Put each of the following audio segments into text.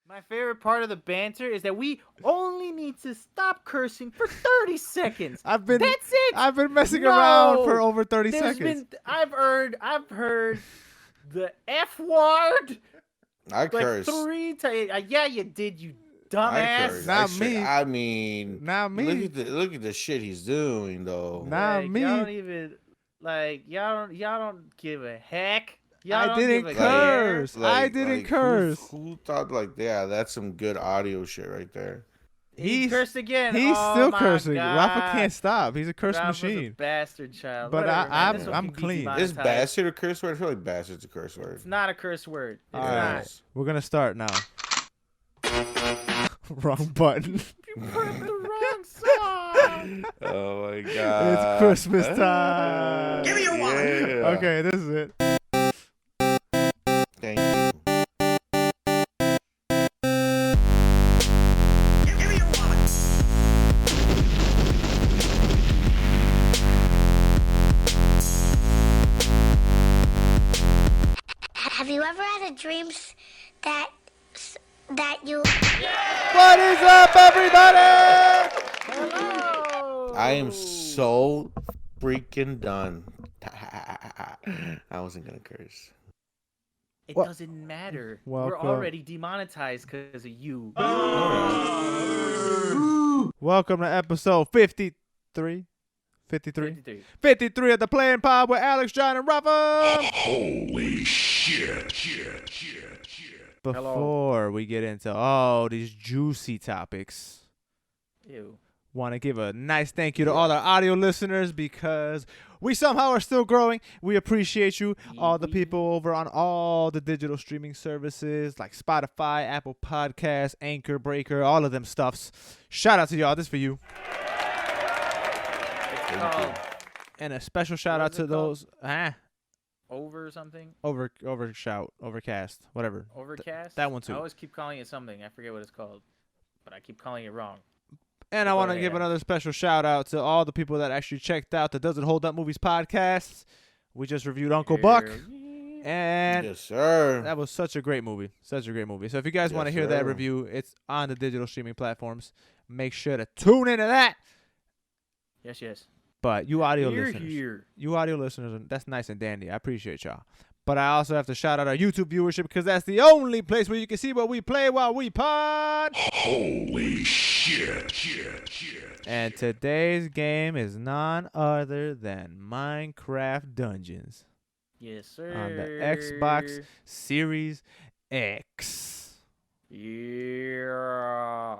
My favorite part of the banter is that we only need to stop cursing for 30 seconds. That's it. I've been messing around for over 30 seconds. I've heard the F word. I cursed 3 times. Yeah, you did, you dumbass. Not me. I mean, not me. Look at the shit he's doing though. Not me. Y'all don't even y'all don't give a heck. I didn't curse. I didn't curse. Who thought that's some good audio shit right there. He cursed again. He's still cursing. God. Rafa can't stop. He's a curse Rafa's machine. A bastard child. But whatever, I'm clean. Is bastard a curse word? I feel like bastard's a curse word. It's not a curse word. It's not. We're gonna start now. Wrong button. You put the wrong song. Oh my god. It's Christmas time. Give me a one. Yeah. Okay, this is it. Thank you. Give me a one. Have you ever had a dream that you... What is up, everybody? Hello. I am so freaking done. I wasn't gonna curse. It doesn't matter. We're Welcome. already demonetized because of you. Welcome to episode 53. 53 of the Playing Pod with Alex, John, and Rafa. Holy shit. Before we get into all these juicy topics, Ew. want to give a nice thank you to all our audio listeners because we somehow are still growing. We appreciate you, all the people over on all the digital streaming services like Spotify, Apple Podcasts, Anchor, Breaker, all of them stuffs. Shout out to y'all. This for you. And a special shout out to those. Over something? Overcast, whatever. Overcast? That one too. I always keep calling it something. I forget what it's called. But I keep calling it wrong. And I want to give another special shout out to all the people that actually checked out the Does It Hold Up Movies podcast. We just reviewed Uncle Buck. And yes, sir. That was such a great movie. So if you guys want to hear that review, it's on the digital streaming platforms. Make sure to tune into that. Yes. But you audio listeners, that's nice and dandy. I appreciate y'all. But I also have to shout out our YouTube viewership because that's the only place where you can see what we play while we pod. Holy shit. And today's game is none other than Minecraft Dungeons. Yes, sir. On the Xbox Series X. Yeah.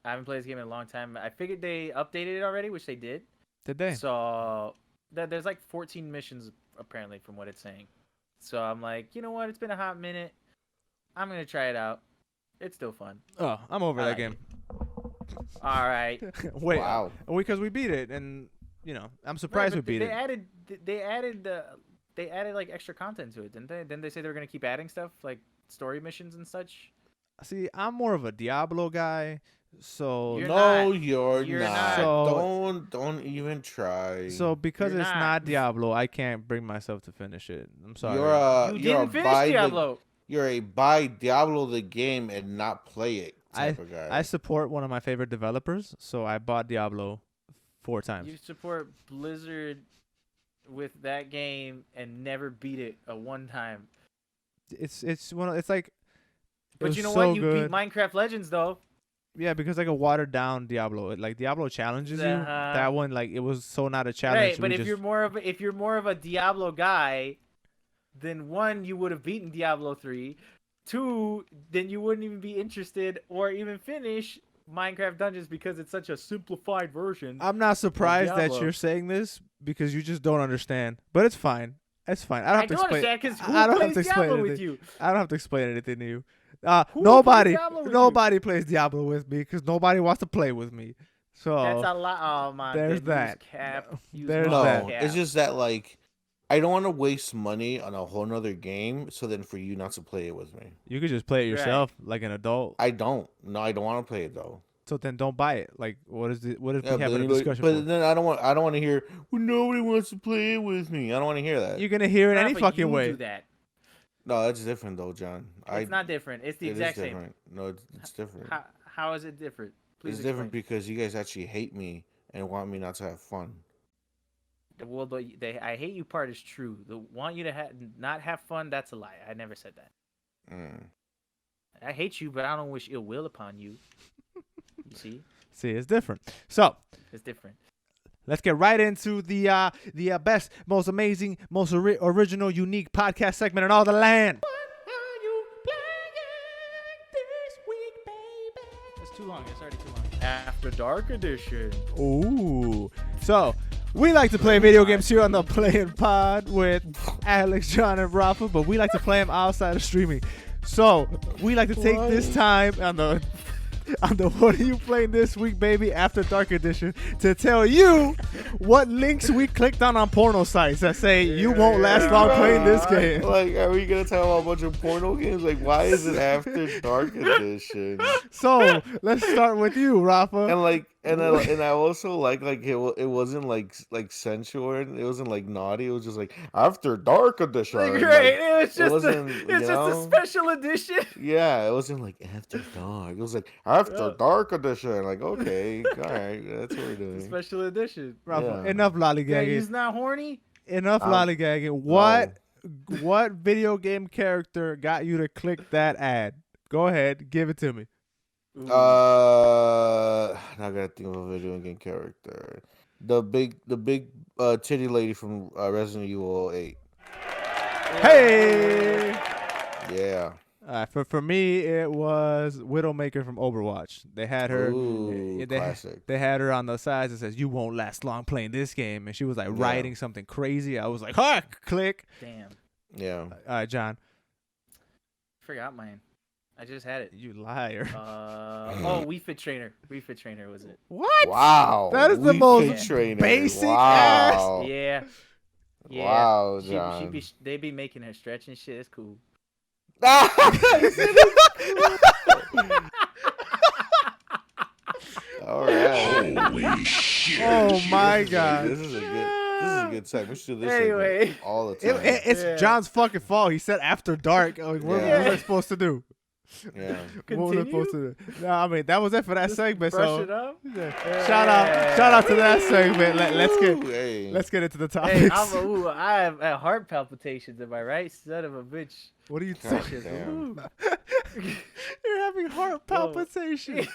I haven't played this game in a long time. I figured they updated it already, which they did. Did they? So there's like 14 missions apparently from what it's saying. So I'm like, you know what? It's been a hot minute. I'm going to try it out. It's still fun. Oh, I'm over that game. All right. Wait. Wow. Because we beat it, and I'm surprised we beat it. They added like extra content to it, didn't they? Didn't they say they were going to keep adding stuff like story missions and such? See, I'm more of a Diablo guy. So you're not. So, don't even try. So because it's not Diablo, I can't bring myself to finish it. I'm sorry. You didn't finish Diablo. You're a buy Diablo the game and not play it type of guy. I support one of my favorite developers, so I bought Diablo 4 times. You support Blizzard with that game and never beat it one time. It's like. But you know what? You beat Minecraft Legends though. Yeah, because like a watered down Diablo, like Diablo challenges you. That one, like it was so not a challenge. Right, but if you're more of a Diablo guy, then 1, you would have beaten Diablo 3. 2, then you wouldn't even be interested or even finish Minecraft Dungeons because it's such a simplified version. I'm not surprised that you're saying this because you just don't understand, but it's fine. It's fine. I don't have to explain. I don't have to explain anything with you. I don't have to explain anything to you. Nobody plays Diablo with me because nobody wants to play with me. So that's a lot. Oh my. There's that. There's that. It's just that like I don't want to waste money on a whole nother game. So then for you not to play it with me, you could just play it yourself like an adult. I don't. No, I don't want to play it though. So then don't buy it. Like what is it? What if we have a discussion? But then I don't want to hear. Well, nobody wants to play it with me. I don't want to hear that. You're gonna hear it any fucking way. Do that. No, that's different though, John. It's not different. It's the It is exact same. different. No, it's different. How is it different? Please It's explain. different because you guys actually hate me and want me not to have fun. Well, I hate you part is true. The want you to not have fun, that's a lie. I never said that. I hate you, but I don't wish ill will upon you. You see? See, it's different. So It's different. let's get right into the best, most amazing, most original, unique podcast segment in all the land. What are you playing this week, baby? It's too long. It's already too long. After Dark Edition. Ooh. So, we like to play video games here on the Playing Pod with Alex, John, and Rafa, but we like to play them outside of streaming. So, we like to take this time on the What Are You Playing This Week, Baby, After Dark Edition to tell you what links we clicked on porno sites that say you won't last long playing this game. Like, are we gonna talk about a bunch of porno games? Like, why is it After Dark Edition? So, let's start with you, Rafa. And I also like it wasn't like sensual. It wasn't like naughty. It was just like After Dark Edition. Like, Like, right. It's just a a special edition. Yeah, it wasn't like After Dark. It was like After Dark Edition. Like, okay, all right, that's what we're doing. Special edition. Rafa, Yeah. enough Yeah, lollygagging. he's not horny. Enough lollygagging. What video game character got you to click that ad? Go ahead, give it to me. Now I gotta think of a video game character. The big titty lady from Resident Evil 8. Hey! Yeah. For me, it was Widowmaker from Overwatch. They had her. Ooh, classic. They had her on the sides that says, "You won't last long playing this game," and she was like writing something crazy. I was like, "Ha!" Click. Damn. Yeah. All right, John. Forgot mine. I just had it. You liar. Wii Fit Trainer. Wii Fit Trainer was it? What? Wow. That is the Wii most Fit Trainer. basic Wow. Yeah. Yeah. Wow, She John. they be making her stretch and shit. It's cool. All right. Holy shit. Oh my God. This is a good segment. We should do this Anyway. segment all the time. It's John's fucking fault. He said After Dark. Like, what was I supposed to do? Yeah. What was I supposed to do? No, I mean that was it for that segment. Brush So it up. yeah. Shout out to that segment. Let's get into the Hey, topics. I have heart palpitations. Am I right? Son of a bitch. What are you God saying? damn. You're having heart palpitations.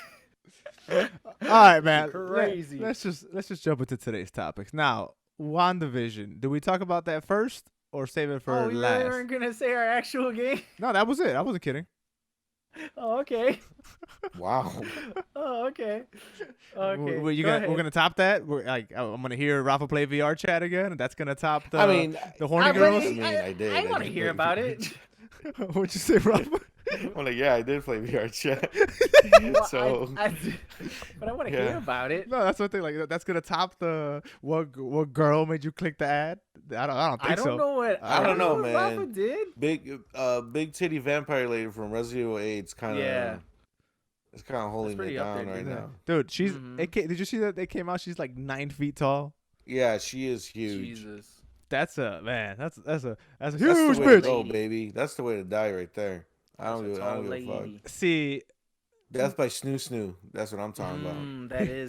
All right, man. Crazy. Let's just jump into today's topics. Now, WandaVision. Do we talk about that first or save it for You last? weren't gonna say our actual game? No, that was it. I wasn't kidding. Oh, okay. Wow. Oh, okay. Okay. We're gonna top that. I'm gonna hear Rafa play VR chat again, and that's gonna top the. I mean, the horny I girls. did. I want to hear about it. What'd you say, Rafa? I'm like, yeah, I did play VR chat. Well, So, but I want to hear about it. No, that's one thing. Like that's gonna top the what girl made you click the ad? I don't think so. I don't know, what man. Rafa did. big titty vampire lady from Resident Evil 8. It's kind of it's kind of holding pretty me up down there, right dude. now. Dude, she's. Did you see that they came out? She's like 9 feet tall. Yeah, she is huge. Jesus. That's a man. That's a huge That's the way to bitch. go, baby. That's the way to die right there. I don't That's a give tall a fuck. lady. See, Death by Snoo. That's what I'm talking about. That is.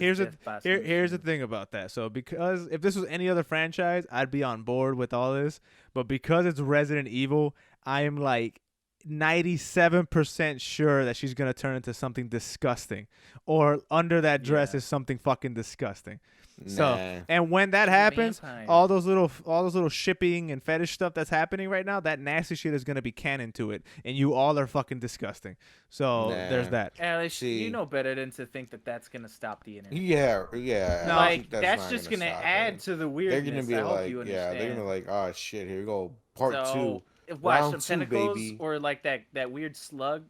here's the thing about that. So because if this was any other franchise, I'd be on board with all this. But because it's Resident Evil, I am like 97% sure that she's gonna turn into something disgusting, or under that dress is something fucking disgusting. So, and when that happens, all those little shipping and fetish stuff that's happening right now, that nasty shit is gonna be canon to it, and you all are fucking disgusting. So there's that. Alice, you know better than to think that that's gonna stop the internet. Yeah. No, like that's just gonna add to the weirdness. They're gonna be like, they're gonna be like, oh shit, here we go, part 2. Watch Round some 2, tentacles, baby. or like that weird sludge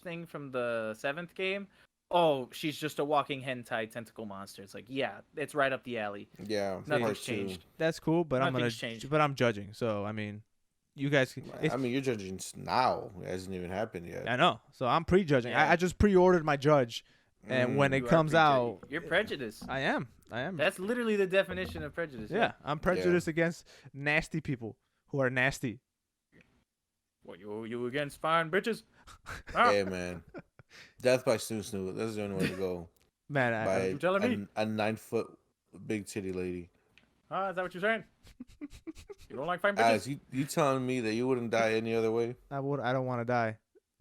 thing from the 7th game. Oh, she's just a walking hentai tentacle monster. It's like, yeah, it's right up the alley. Yeah, nothing's changed. That's cool, but Changed. I'm judging. So I mean, you guys. I mean, you're judging now. It hasn't even happened yet. I know. So I'm prejudging. Yeah. I just pre-ordered my judge, and when it comes out, you're prejudiced. I am. That's literally the definition of prejudice. Yeah, I'm prejudiced against nasty people who are nasty. What, you against fine bitches? Ah, Hey man, death by snoo snoo. That's the only way to go. Man, By you telling me? a 9 foot big titty lady. Is that what you're saying? You don't like fine bitches? Alex, you telling me that you wouldn't die any other way? I don't want to die.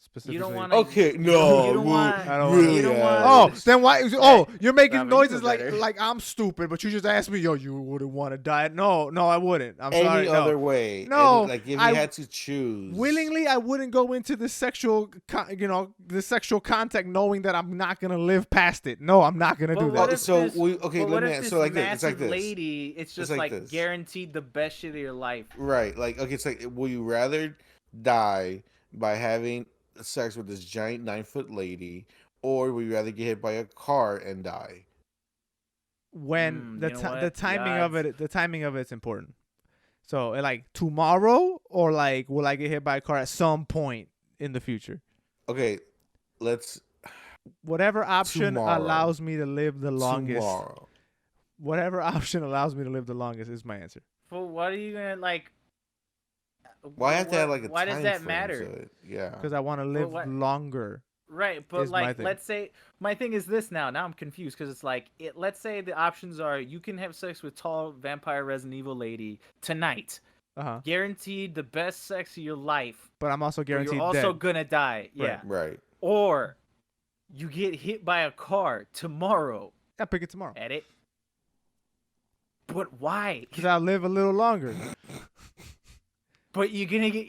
Specifically. You don't want to. Okay, no, You don't want. I don't really. You don't want. Oh, then why? Oh, you're making Nah, but you noises know better. like I'm stupid, but you just asked me, yo, you wouldn't want to die. No, I wouldn't. I'm sorry. Any No. other way? No, like if you I- had to choose Willingly, I wouldn't go into the sexual, the sexual contact, knowing that I'm not gonna live past it. No, I'm not gonna But do what that. if So this, we- okay, but let what me if ask- this so like this, it's like massive this. lady, it's just like like this. guaranteed the best shit of your life. Right, like okay, it's like will you rather die by having sex with this giant 9 foot lady, or would you rather get hit by a car and die? When you know what? the timing of Odds. it, the timing of it's important. So like tomorrow, or like will I get hit by a car at some point in the future? Okay, let's Whatever option Tomorrow. allows me to live the longest. tomorrow. Whatever option allows me to live the longest is my answer. Well, what are you gonna like? Why have to have like a Why time does that frame matter? to it? Yeah. Because I want to live what- longer. Right, but is my like, thing. let's say my thing is this now. Now I'm confused because it's like, let's say the options are you can have sex with tall vampire Resident Evil lady tonight, Uh-huh. guaranteed the best sex of your life. But I'm also But guaranteed you're also dead. gonna die. Yeah. Right. Or you get hit by a car tomorrow. I pick it tomorrow. Edit. But why? Because I'll live a little longer. But you're gonna get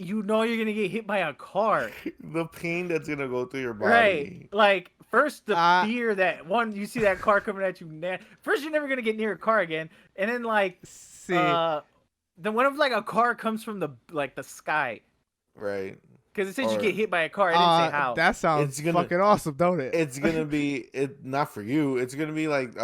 hit by a car. The pain that's gonna go through your body. Right. Like, first the Uh, fear that you see that car coming at you. First, you're never gonna get near a car again, and then like, See, then what if like a car comes from the sky? Right. Because it says you Or- get hit by a car. It didn't say how. that sounds It's gonna- fucking awesome, don't it? It's gonna be not for you. It's gonna be like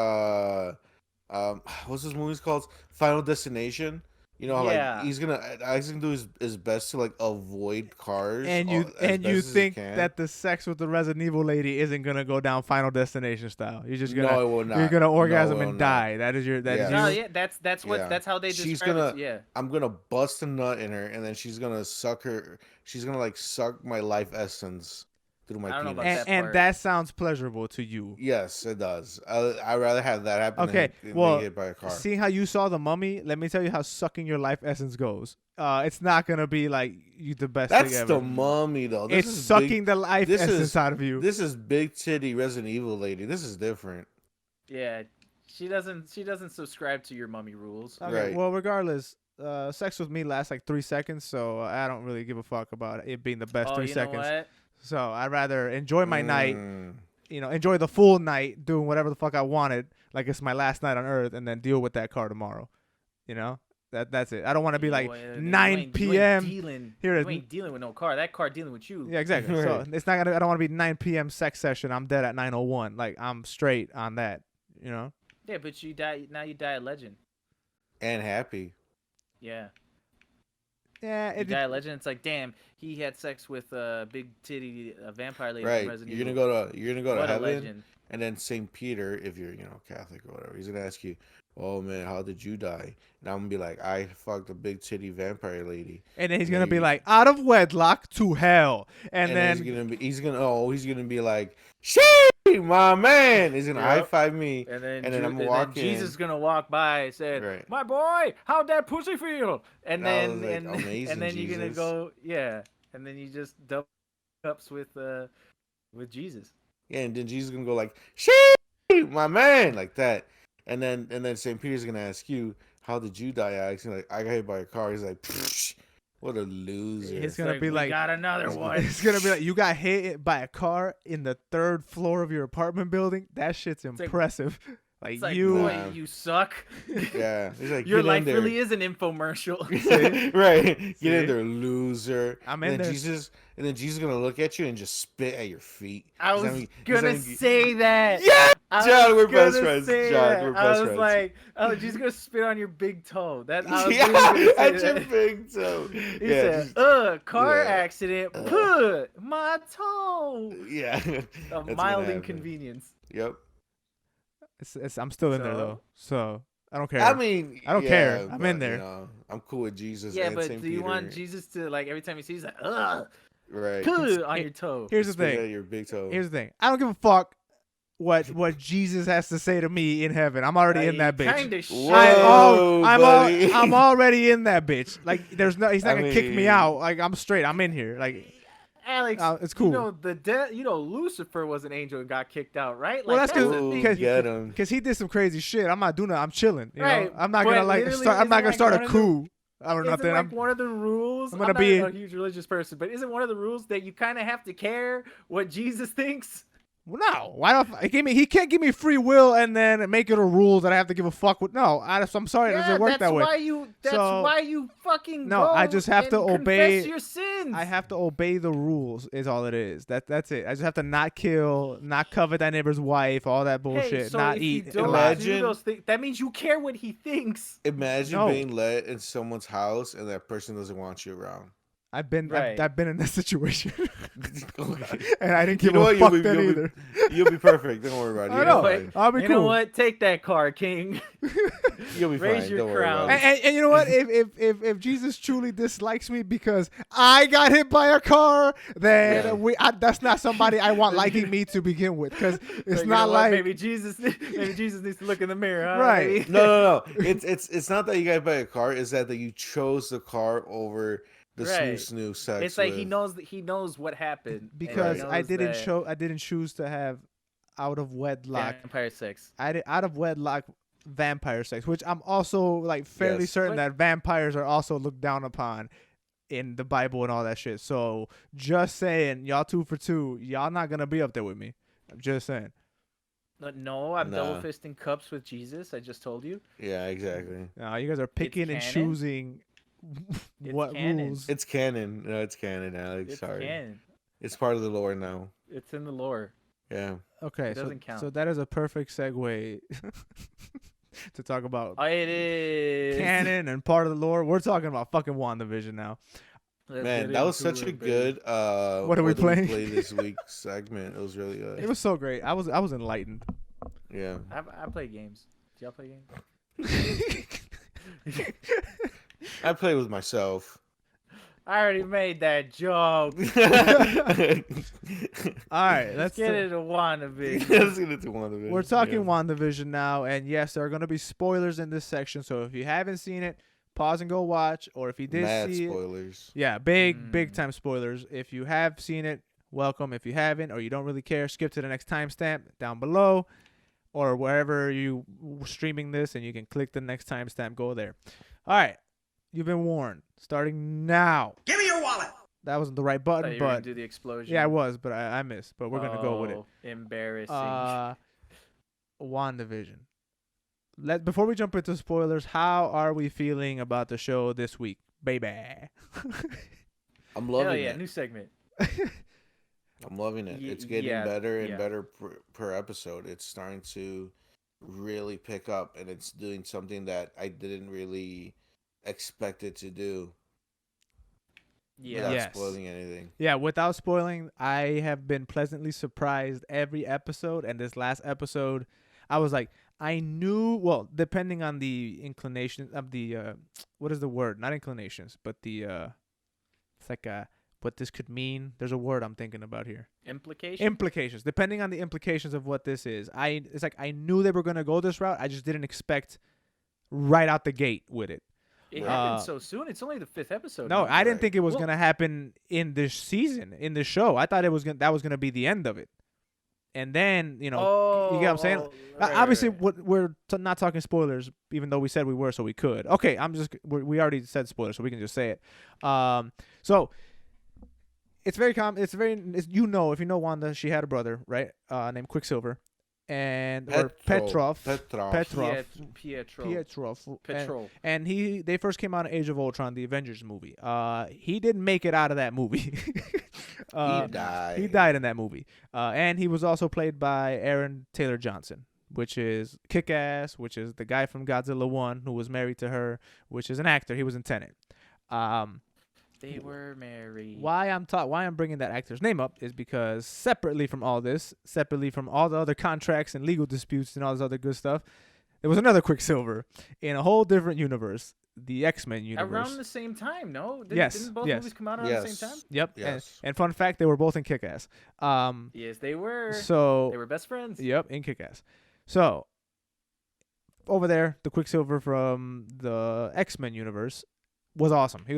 what's this movie's called? Final Destination. You know, Yeah. like he's gonna do his best to like avoid cars. And you as and best you as he think can. that the sex with the Resident Evil lady isn't gonna go down Final Destination style. You're just gonna No, it will not. you're gonna No, orgasm it will and not. die. That is your Yeah. No, you. yeah, that's what Yeah. that's how they She's describe gonna- it. Yeah. I'm gonna bust a nut in her, and then she's gonna suck her. She's gonna like suck my life essence through my I don't know penis. about And, that and part. that sounds pleasurable to you. Yes, it does. I'd rather have that happen. Okay, than well, be hit by a car. Seeing how you saw the Mummy, let me tell you how sucking your life essence goes. It's not gonna be like you the best That's thing ever. the Mummy though. This It's is sucking big, the life this essence is- out of you. This is big titty Resident Evil lady. This is different. Yeah. She doesn't subscribe to your mummy rules. Okay, Right. Well, regardless, sex with me lasts like 3 seconds, so I don't really give a fuck about it being the best Oh, 3 you seconds. know what? So I'd rather enjoy my night, Mm. enjoy the full night doing whatever the fuck I wanted, like it's my last night on Earth, and then deal with that car tomorrow. That's it. I don't want to be like 9 p.m. Here it You is. ain't dealing with no car. That car dealing with you. Yeah, exactly. So Right. it's not gonna. I don't want to be 9 p.m. sex session. I'm dead at 9:01. Like I'm straight on that. Yeah, but you die now. You die a legend. And happy. Yeah. Yeah. You die a legend. It's like, damn, he had sex with a big titty vampire lady. Right. From Resident You're Evil. gonna go to What a heaven, legend. and then Saint Peter, if you're Catholic or whatever, he's gonna ask you, "Oh man, how did you die?" And I'm gonna be like, "I fucked a big titty vampire lady." And then he's and gonna be you- like, out of wedlock to hell. And then he's gonna be like, "Shee, my man!" He's gonna Yep. high five me. And then, And then I'm then walking. Jesus gonna walk by and said, Right. "My boy, how'd that pussy feel?" And I then was like, and, "Amazing, and then you're gonna Jesus." go, yeah. And then you just double cups with Jesus. Yeah, and then Jesus is gonna go like, "Shee, my man," like that. And then Saint Peter's gonna ask you, "How did you die, Alex?" And like, "I got hit by a car." He's like, "Psh, what a loser." It's gonna be "We like- got another one. it's gonna be like, you got hit by a car in the 3rd floor of your apartment building. That shit's like- impressive. Like, It's like, you. boy, Nah. you suck. Yeah, he's like, Your "Get in life there." really is an infomercial. Right. Get See? in there, loser. I'm and in then there. Jesus is gonna look at you and just spit at your feet. I He's was he's gonna he's say that. Yeah, I John, was we're best gonna friends. say John, that. we're I best was friends. like, oh, she's gonna spit on your big toe. That I was Yeah, literally gonna at say your that. big toe. He Yeah, said, just- car yeah. accident, put my toe. yeah. A That's mild gonna happen. inconvenience. Yep. I'm still in there So? though. So I don't care. I mean, I don't care. I'm in but, there. You know, I'm cool with Jesus. Yeah, and but Saint do you want Peter. Jesus to like every time he sees like, ugh, Right? on your toe? Here's the Spit thing. out your big toe. Here's the thing. I don't give a fuck what Jesus has to say to me in heaven. I'm already in that bitch. Kind of Whoa, buddy. I'm already in that bitch. Like he's not gonna kick me mean- out. Like I'm straight. I'm in here. Like Alex, it's cool. You know Lucifer was an angel and got kicked out, right? Well, Like, that's 'cause- the Ooh, thing. because- get him. Because he did some crazy shit. I'm not doing that. I'm chilling. You Right, know? I'm not but gonna like literally, start. I'm not isn't gonna like start one a of the- coup or Isn't nothing. like one of the rules? I'm gonna not be- a huge religious person, but isn't one of the rules that you kind of have to care what Jesus thinks? No, why don't he can't give me free will and then make it a rule that I have to give a fuck with. No, I'm sorry, it doesn't work that way. That's So- why you fucking No, go I just have to and obey- confess your sins. I have to obey the rules. Is all it is. That's it. I just have to not kill, not covet that neighbor's wife, all that bullshit, Hey, so not if eat. you don't Imagine- do those things, that means you care what he thinks. Imagine No. being let in someone's house and that person doesn't want you around. I've been Right. I've been in that situation, Okay. and I didn't You give know a what? fuck then either. You'll be perfect. Don't worry about it. I You'll know. be fine. I'll be You cool. know what? Take that car, King. You'll be Raise fine. your Don't worry about crown. it. And you know what? If Jesus truly dislikes me because I got hit by a car, then Yeah. that's not somebody I want liking me to begin with. Because it's You not know what? like maybe Jesus needs to look in the mirror. Huh? Right. Maybe. No. It's not that you got by a car. It's that you chose the car over the Right. snoo sex. It's like with. he knows what happened and he because I knows didn't that I didn't choose to have out of wedlock. vampire sex. I did out of wedlock vampire sex, which I'm also like fairly Yes. certain But- that vampires are also looked down upon in the Bible and all that shit. So just saying, y'all 2 for 2, y'all not gonna be up there with me. I'm just saying. No, I'm Nah. double fisting cups with Jesus. I just told you. Yeah, exactly. You guys are picking and canon. choosing It's what canon. rules. It's canon. No, it's canon, Alex. It's Sorry. canon. It's part of the lore now. It's in the lore. Yeah. Okay, It doesn't count. so that is a perfect segue to talk about Oh, it is canon and part of the lore. We're talking about fucking WandaVision now. Let's Man, get that was into such a it, baby. good What are we playing? play this week segment. It was really good. It was so great. I was enlightened. Yeah. I play games. Do y'all play games? I played with myself. I already made that joke. All right, Let's get into WandaVision. Let's get into one of it. We're talking Yeah. WandaVision now, and yes, there are going to be spoilers in this section. So if you haven't seen it, pause and go watch. Or if you did Mad see it, spoilers. yeah, big time spoilers. If you have seen it, welcome. If you haven't, or you don't really care, skip to the next timestamp down below, or wherever you streaming this, and you can click the next timestamp. Go there. All right, you've been warned. Starting now. Give me your wallet. That wasn't the right I thought button, you were gonna but do the explosion. yeah, I was, but I missed. But we're gonna go with it. Oh, Embarrassing. WandaVision. Before we jump into spoilers, how are we feeling about the show this week, baby? I'm Hell loving yeah, it. new segment. I'm loving it. It's getting yeah, better and yeah. better per episode. It's starting to really pick up, and it's doing something that I didn't really expect it to do. Yeah. Without Yes. spoiling anything. Yeah, without spoiling, I have been pleasantly surprised every episode, and this last episode, I was like, I knew, well, depending on the inclination of the, what is the word? Not inclinations, but the, it's like what this could mean. There's a word I'm thinking about here. Implication. Implications. Depending on the implications of what this is, it's like I knew they were gonna go this route. I just didn't expect right out the gate with it. It Uh, happened so soon. It's only the 5th episode. No, man. I didn't Right. think it was Well- gonna happen in this season, in the show. I thought that was gonna be the end of it. And then, you know, you get what I'm saying? Obviously, we're not talking spoilers, even though we said we were, so we could. Okay, we already said spoilers, so we can just say it. So it's very if you know Wanda, she had a brother, right? Named Quicksilver, and or Petrov. Petrov. And they first came out in Age of Ultron, the Avengers movie. He didn't make it out of that movie. He died. He died in that movie. And he was also played by Aaron Taylor Johnson, which is Kick-Ass, which is the guy from Godzilla 1 who was married to her, which is an actor. He was in Tenet. They were married. Why I'm bringing that actor's name up is because separately from all the other contracts and legal disputes and all this other good stuff, there was another Quicksilver in a whole different universe, the X-Men universe. Around the same time, no? Yes, Didn't both yes. movies come out around the same time? Yep. Yes. And fun fact, they were both in Kick-Ass. Yes, they were. So They were best friends. Yep, in Kick-Ass. So over there, the Quicksilver from the X-Men universe was awesome. He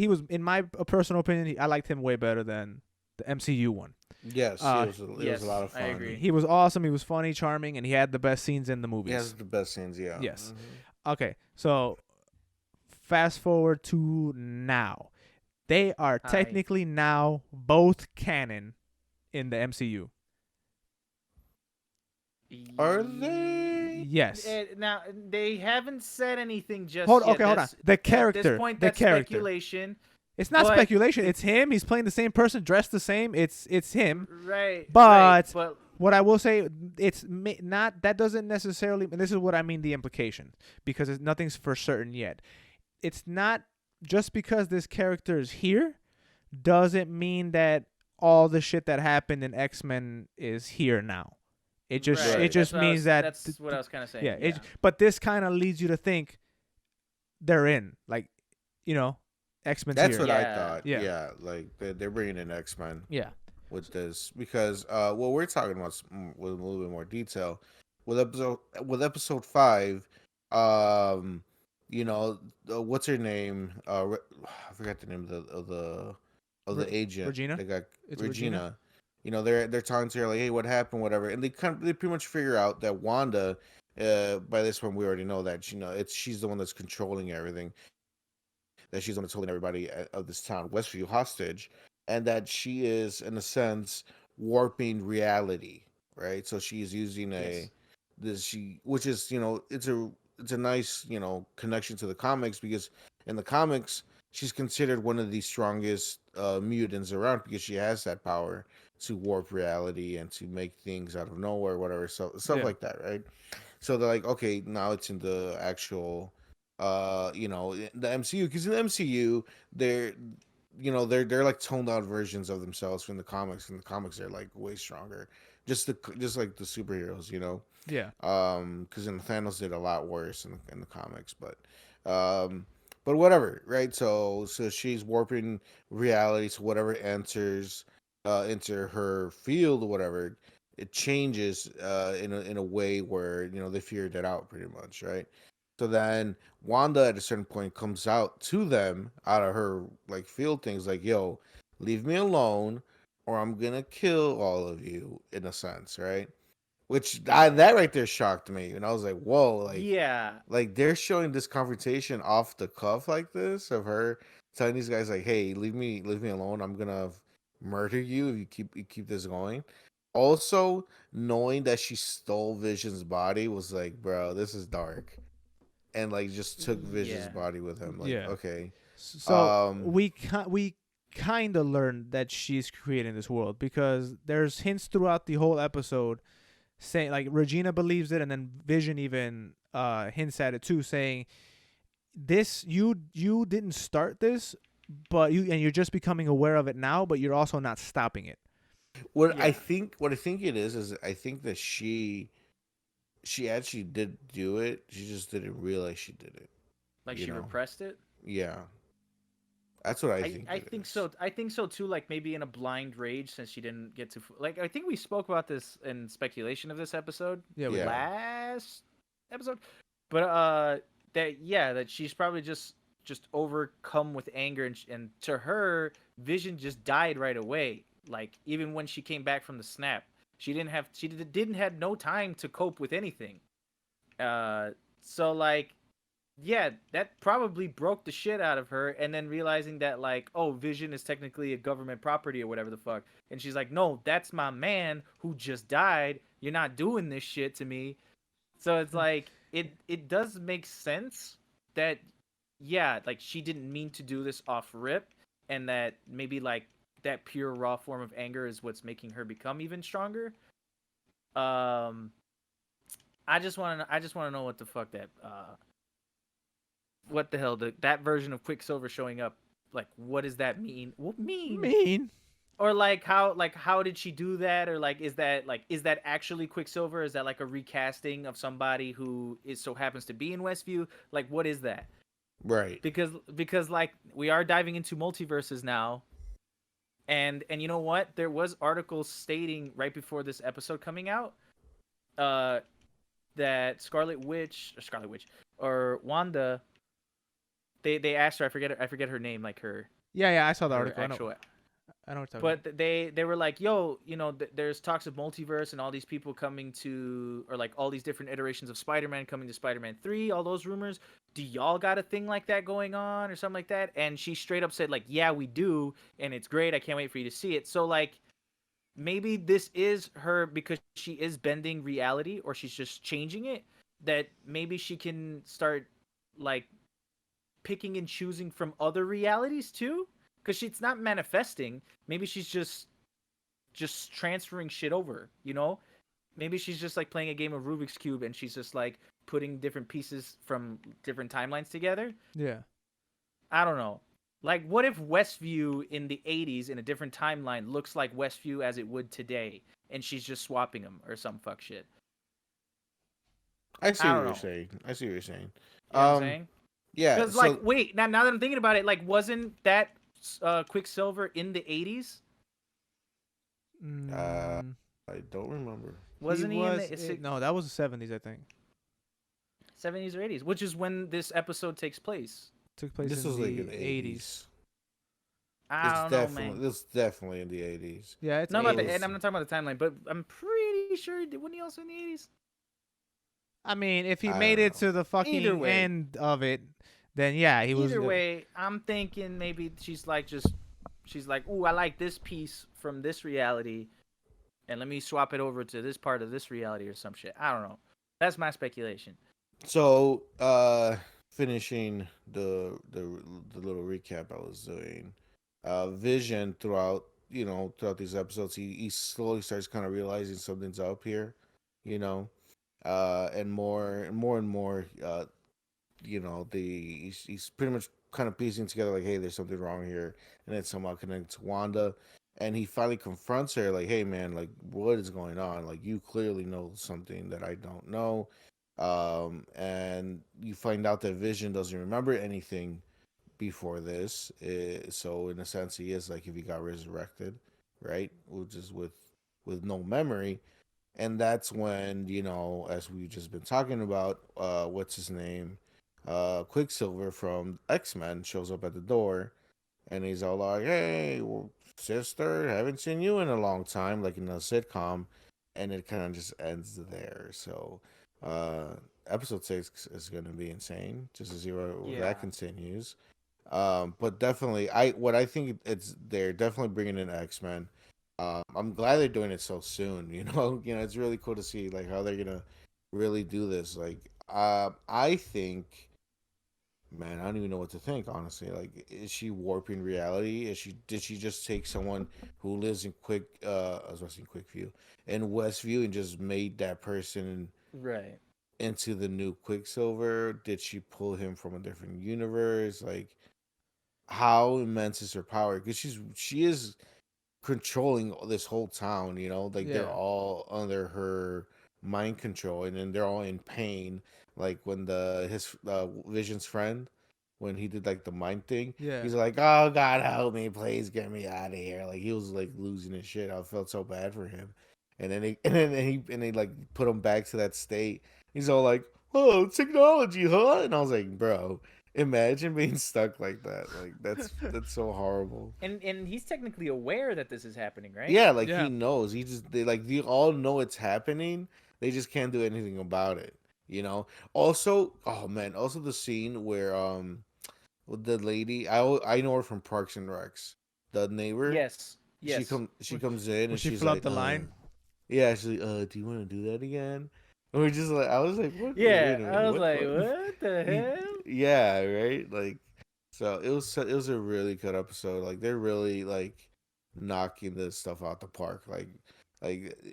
was in my personal opinion, I liked him way better than the MCU one. Yes, it was a lot of fun. I agree. He was awesome. He was funny, charming, and he had the best scenes in the movies. He has the best scenes, yeah. Yes. Okay, so fast forward to now. They are Hi. technically now both canon in the MCU. Are they? Yes. Now they haven't said anything just Hold yet. on. That's- The At character. this point, the that's character. speculation. It's not but- speculation. It's him. He's playing the same person, dressed the same. It's him. Right. But- but What I will say, it's not. That doesn't necessarily. And this is what I mean. The implication, because nothing's for certain yet. It's not just because this character is here, doesn't mean that all the shit that happened in X-Men is here now. It just right. it just That's what I means was- that that's what I was kind of saying. yeah. But this kind of leads you to think they're in, like, X-Men's That's here. what I Yeah. thought. Yeah. Yeah, like they're bringing in X-Men Yeah. with this because what we're talking about with a little bit more detail with episode 5. What's her name? I forgot the name of the agent. Regina? They got It's Regina. They're talking to her like, hey, what happened, whatever, and they pretty much figure out that Wanda. By this point, we already know that she's the one that's controlling everything. That she's the one that's holding everybody of this town, Westview, hostage, and that she is, in a sense, warping reality, right? So she's using which is it's a nice connection to the comics, because in the comics she's considered one of the strongest mutants around, because she has that power to warp reality and to make things out of nowhere, whatever, stuff like that, right? So they're like, okay, now it's in the actual the MCU, because in the MCU they're like toned down versions of themselves from the comics. In the comics they're like way stronger, just like the superheroes, Yeah. because Thanos did a lot worse in the comics, but whatever, right? So she's warping reality, so whatever enters into her field or whatever, it changes in a way where they figured it out pretty much, right? So then Wanda at a certain point comes out to them out of her like field things, like, yo, leave me alone or I'm gonna kill all of you, in a sense, right? Which that right there shocked me, and I was like, whoa, like, yeah. like they're showing this confrontation off the cuff like this, of her telling these guys like, hey, leave me alone, I'm gonna murder you if you keep this going. Also, knowing that she stole Vision's body was like, bro, this is dark. And like just took Vision's body with him. Like, Yeah. okay. So we kind of learned that she's creating this world, because there's hints throughout the whole episode saying, like, Regina believes it, and then Vision even hints at it too, saying, this you didn't start this, but you're just becoming aware of it now, but you're also not stopping it. What Yeah. I think it is I think that she actually did do it. She just didn't realize she did it. Like You she know. repressed it. Yeah. That's what I think. I it think is. so. I think so too. Like maybe in a blind rage, since she didn't get to. Like I think we spoke about this in speculation of this episode. Yeah. Yeah. Last episode, but that she's probably just overcome with anger, and to her, Vision just died right away. Like even when she came back from the snap, she didn't have no time to cope with anything. So like, yeah, that probably broke the shit out of her, and then realizing that like, oh, Vision is technically a government property or whatever the fuck, and she's like, no, that's my man who just died. You're not doing this shit to me. So it's like it does make sense that, yeah, like she didn't mean to do this off rip, and that maybe like that pure raw form of anger is what's making her become even stronger. I just want to know what the fuck that what the hell that version of Quicksilver showing up, like, what does that mean? What mean? Or like how did she do that? Or is that actually Quicksilver? Is that like a recasting of somebody who is so happens to be in Westview? Like what is that? Right. Because like we are diving into multiverses now. And you know what? There was articles stating right before this episode coming out uh that Scarlet Witch or Wanda, they asked her, I forget her name, like Yeah, I saw the her article. actual, I know what you're talking about. but they were like, yo, there's talks of multiverse and all these people coming to, or like all these different iterations of Spider-Man coming to Spider-Man 3, all those rumors. Do y'all got a thing like that going on or something like that? And she straight up said like, yeah, we do, and it's great. I can't wait for you to see it. So like maybe this is her because she is bending reality, or she's just changing it, that maybe she can start like picking and choosing from other realities too, because she's not manifesting. Maybe she's just transferring shit over, maybe she's just like playing a game of Rubik's Cube and she's just like putting different pieces from different timelines together. Yeah. I don't know. Like, what if Westview in the 80s in a different timeline looks like Westview as it would today, and she's just swapping them or some fuck shit? I see I what don't you're know. saying. I see what you're saying. You know what I'm saying? Yeah. Because, So wait, now that I'm thinking about it, wasn't that Quicksilver in the 80s? Mm, I don't remember. Wasn't he in the no, that was the 70s, I think. 70s or 80s? Which is when this episode takes place. Took place This in was the like in the 80s. 80s. I don't know, man. This is definitely in the 80s. Yeah, it's No, about 80s. and I'm not talking about the timeline, but I'm pretty sure wasn't he also in the 80s? I mean, if he I made don't it know. to the Either fucking way. end of it, then yeah, he was. Either way, I'm thinking maybe she's like, ooh, I like this piece from this reality, and let me swap it over to this part of this reality or some shit. I don't know. That's my speculation. So, finishing the little recap I was doing, Vision throughout these episodes, he slowly starts kind of realizing something's up here, you know, and more, he's pretty much kind of piecing together like, hey, there's something wrong here, and then somehow connected to Wanda, and he finally confronts her like, hey man, like what is going on? Like you clearly know something that I don't know, and you find out that Vision doesn't remember anything before this, so in a sense he is like if he got resurrected, right? Which is with no memory, and that's when as we've just been talking about, what's his name, Quicksilver from X-Men shows up at the door, and he's all like, hey, well, sister, haven't seen you in a long time, like in a sitcom, and it kind of just ends there. So episode 6 is going to be insane just to see where Yeah. that continues. But definitely, I think it's they're definitely bringing in X-Men. I'm glad they're doing it so soon. It's really cool to see like how they're gonna really do this. Like, I think, man, I don't even know what to think. Honestly, like, is she warping reality? Did she just take someone who lives in I was watching Quickview in Westview and just made that person Right. into the new Quicksilver? Did she pull him from a different universe? Like, how immense is her power? Because she is controlling this whole town, like they're Yeah. all under her mind control, and then they're all in pain. Like when his Vision's friend, when he did like the mind thing, Yeah. he's like, oh God help me, please get me out of here. Like he was like losing his shit. I felt so bad for him. And then they like put him back to that state. He's all like, oh, technology, huh? And I was like, bro, imagine being stuck like that. Like that's so horrible. And he's technically aware that this is happening, right? Yeah, like Yeah. he knows. They all know it's happening. They just can't do anything about it. Also, oh man, also the scene where with the lady, I know her from Parks and Recs, the neighbor. Yes. Yes. She comes in When and she she's flubbed like, the line. yeah, she's like, do you want to do that again? And we're just like, I was like, what? Yeah, Wait a minute, I was like, what? what the hell? Yeah, right. Like, so it was a really good episode. Like they're really like knocking this stuff out the park. Like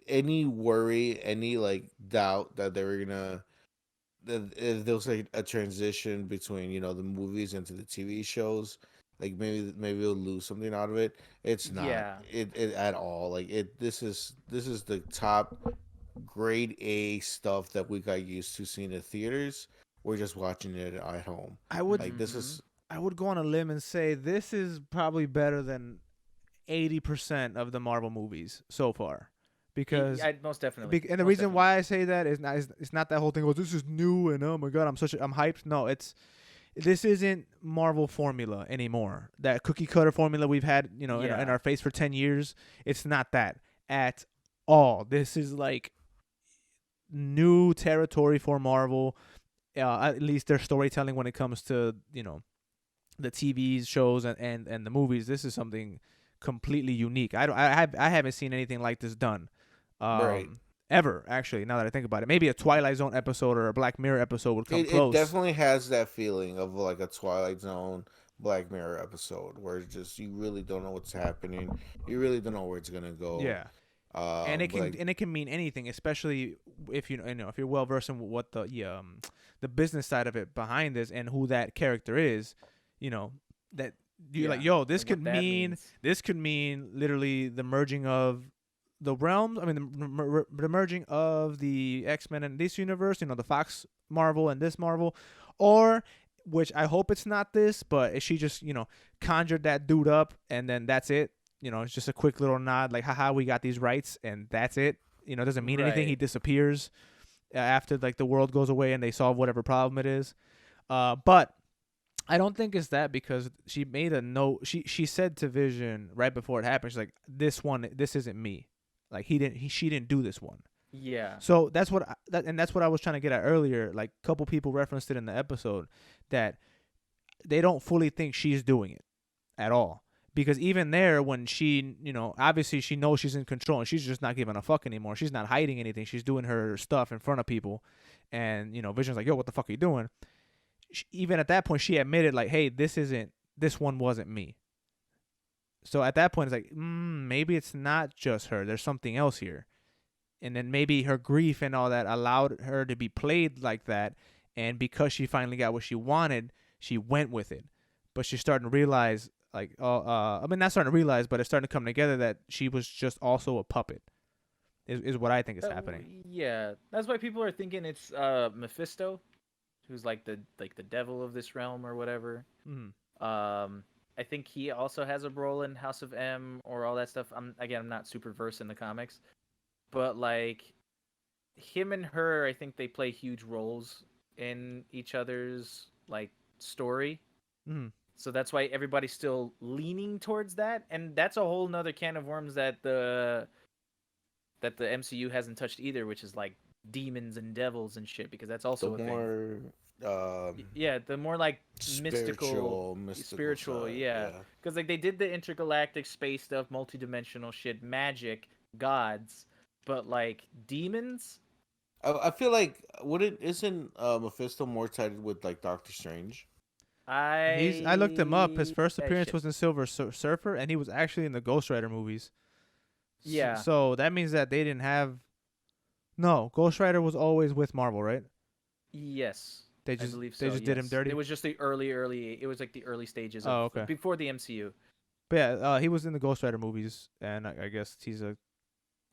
any worry, any like doubt that they were gonna that if there was like a transition between the movies into the TV shows, like maybe we'll lose something out of it. It's not Yeah. it at all. Like this is the top grade A stuff that we got used to seeing in theaters. We're just watching it at home. I would Like this is I would go on a limb and say this is probably better than 80% of the Marvel movies so far, because most definitely. and the Most reason definitely. why I say that is not it's not that whole thing. Oh, this is new and oh my god, I'm hyped. No, this isn't Marvel formula anymore. That cookie cutter formula we've had, in Yeah. our face for 10 years. It's not that at all. This is like new territory for Marvel. At least their storytelling when it comes to the TV shows and the movies. This is something completely unique. I haven't seen anything like this done, Right. ever, actually. Now that I think about it, maybe a Twilight Zone episode or a Black Mirror episode would come it close. definitely has that feeling of like a Twilight Zone, Black Mirror episode where it's just you really don't know what's happening. You really don't know where it's gonna go. Yeah. And it but, can it can mean anything, especially if if you're well versed in what the business side of it behind this and who that character is, that you're like, yo, this like could what that mean means. this could mean literally the merging of the realms. I mean, the merging of the X-Men and this universe, the Fox Marvel and this Marvel, or which I hope it's not this, but if she just conjured that dude up and then that's it. It's just a quick little nod, like, haha, we got these rights, and that's it. It doesn't mean anything. He Right. disappears after, like, the world goes away and they solve whatever problem it is. But I don't think it's that, because she made a note. She said to Vision right before it happened, she's like, this isn't me. Like, she didn't do this one. Yeah. So that's what I was trying to get at earlier. Like, a couple people referenced it in the episode that they don't fully think she's doing it at all. Because even there, when she, obviously she knows she's in control and she's just not giving a fuck anymore. She's not hiding anything. She's doing her stuff in front of people. And, Vision's like, yo, what the fuck are you doing? Even at that point, she admitted, like, hey, this one wasn't me. So at that point, it's like, maybe it's not just her. There's something else here. And then maybe her grief and all that allowed her to be played like that. And because she finally got what she wanted, she went with it. But she's starting to realize, like, I mean, not starting to realize, but it's starting to come together that she was just also a puppet. Is what I think is happening. Yeah, that's why people are thinking it's Mephisto, who's like the devil of this realm or whatever. Mhm. I think he also has a role in House of M or all that stuff. I'm not super versed in the comics, but like him and her, I think they play huge roles in each other's like story. Mhm. So that's why everybody's still leaning towards that, and that's a whole nother can of worms that the MCU hasn't touched either, which is like demons and devils and shit, because that's also the a more thing. Yeah, the more like spiritual spiritual, side, yeah. Because like they did the intergalactic space stuff, multidimensional shit, magic, gods, but like demons. I feel like isn't Mephisto more tied with like Doctor Strange? I looked him up. His first that appearance shit. was in Silver Surfer, and he was actually in the Ghost Rider movies. Yeah. So that means that they didn't have. No, Ghost Rider was always with Marvel, right? Yes. They I just believe they so, just did him yes. dirty. It was just the early. It was like the early stages. Oh, Of, okay. Before the MCU. But yeah, he was in the Ghost Rider movies, and I guess he's a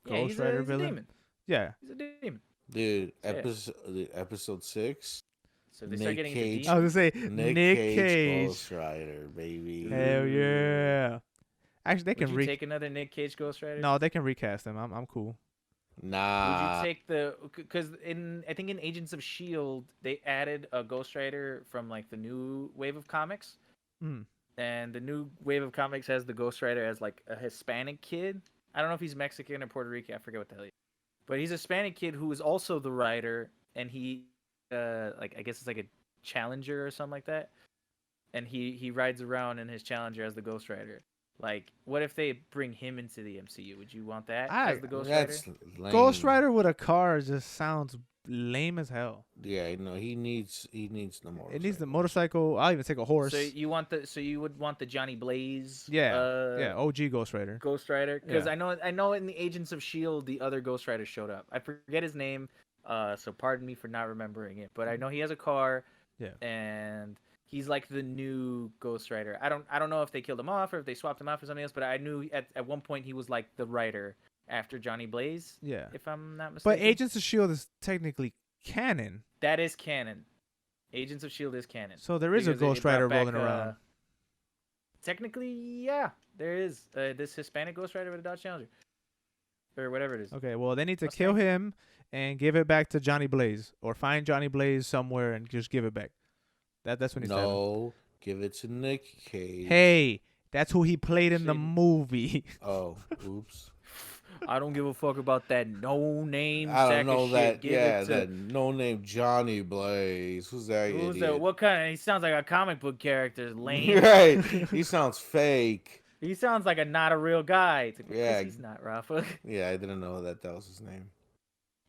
Yeah, Ghost Rider he's villain. a demon. Yeah. He's a demon. Dude, Yeah. episode 6. So they start Nick getting Cage. into I demons. was gonna say Nick Cage. Ghost Rider, baby. Hell yeah. Actually, they Would can you take another Nick Cage Ghost Rider? No, they can recast him. I'm cool. Nah. Would you take because I think in Agents of Shield they added a Ghost Rider from like the new wave of comics, Mm. and the new wave of comics has the Ghost Rider as like a Hispanic kid. I don't know if he's Mexican or Puerto Rican. I forget what the hell he is. But he's a Hispanic kid who is also the rider, and he like I guess it's like a Challenger or something like that, and he rides around in his Challenger as the Ghost Rider. Like, what if they bring him into the MCU? Would you want that as the Ghost Rider? That's lame. Ghost Rider with a car just sounds lame as hell. Yeah, no, he needs the motorcycle. It needs the motorcycle. I'll even take a horse. So you would want the Johnny Blaze? yeah, OG Ghost Rider. Ghost Rider, because Yeah. I know in the Agents of Shield the other Ghost Rider showed up. I forget his name, so pardon me for not remembering it. But I know he has a car. Yeah. And He's like the new Ghost Rider. I don't know if they killed him off or if they swapped him out for something else, but I knew at one point he was like the writer after Johnny Blaze. Yeah. If I'm not mistaken. But Agents of S.H.I.E.L.D. is technically canon. That is canon. Agents of S.H.I.E.L.D. is canon. So there is a Because it Ghost brought Rider back, rolling around. Technically, yeah. There is this Hispanic Ghost Rider with a Dodge Challenger. Or whatever it is. Okay, well, they need to Mustang. kill him and give it back to Johnny Blaze. Or find Johnny Blaze somewhere and just give it back. That's what needs to happen. No, give it to Nick Cage. Hey, that's who he played in the Shit. movie. Oh, oops. I don't give a fuck about that no-name I sack don't know of that. shit. Give Yeah, it to... that no name Johnny Blaze. Who's that Who's idiot? that? What kind of... He sounds like a comic book character. Lame. Right. He sounds fake. He sounds like a not a real guy. It's like, Yeah. he's not, Rafa. Yeah, I didn't know that was his name.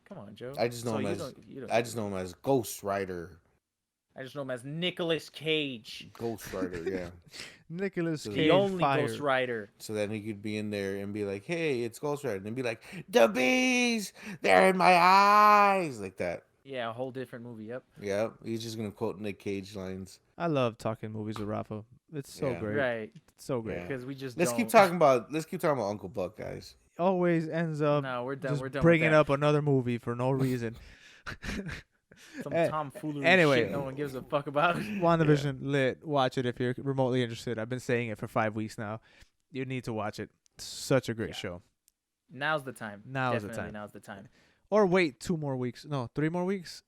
Come on, Joe. I just know So him you as don't- I just know him as Ghost Rider. I just know him as Nicolas Cage. Ghost Rider, yeah. Nicholas The Cage The only fired. Ghost Rider. So then he could be in there and be like, "Hey, it's Ghost Rider," and be like, "The bees, they're in my eyes," like that. Yeah, a whole different movie. Yep. Yeah, he's just gonna quote Nick Cage lines. I love talking movies with Rafa. It's so Yeah. great. Right. It's so great. Yeah. Because we just Let's don't. keep talking about Uncle Buck, guys. Always ends up No, we're done. just We're done. bringing with that. up another movie for no reason. Some Eh, tomfoolery anyway. shit no one gives a fuck about. WandaVision lit. Watch it if you're remotely interested. I've been saying it for 5 weeks now. You need to watch it. Such a great Yeah. show. Now's the time. Now's the Definitely time. Now's the time. Or wait 2 more weeks. No, 3 more weeks.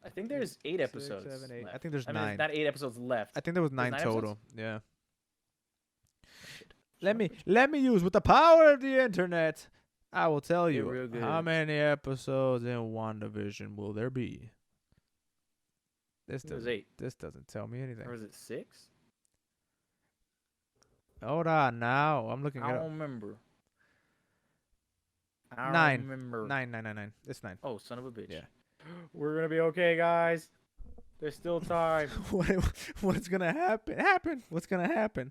I think there's 8 Six, episodes. 7, 8. left. I think there's I mean, 9. not 8 episodes left. I think there was 9 9 total. episodes? Yeah. Let me use with the power of the internet. I will tell Get you real good. how many episodes in WandaVision will there be. This It was doesn't. 8. This doesn't tell me anything. Or was it 6? Hold on now. I'm looking I it don't up. remember. I don't 9. remember. 9. It's 9. Oh, son of a bitch. Yeah. We're gonna be okay, guys. There's still time. What's gonna happen? What's gonna happen?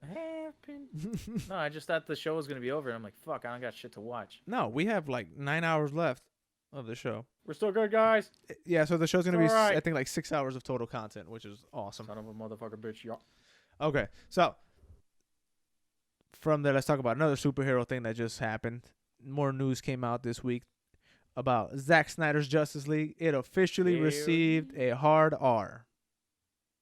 No, I just thought the show was gonna be over. And I'm like, fuck, I don't got shit to watch. No, we have like 9 hours left of the show. We're still good, guys. Yeah, so the show's gonna be, Alright. I think, like 6 hours of total content, which is awesome. Son of a motherfucker, bitch. Yeah. Okay, so from there, let's talk about another superhero thing that just happened. More news came out this week about Zack Snyder's Justice League. It officially Ew. received a hard R.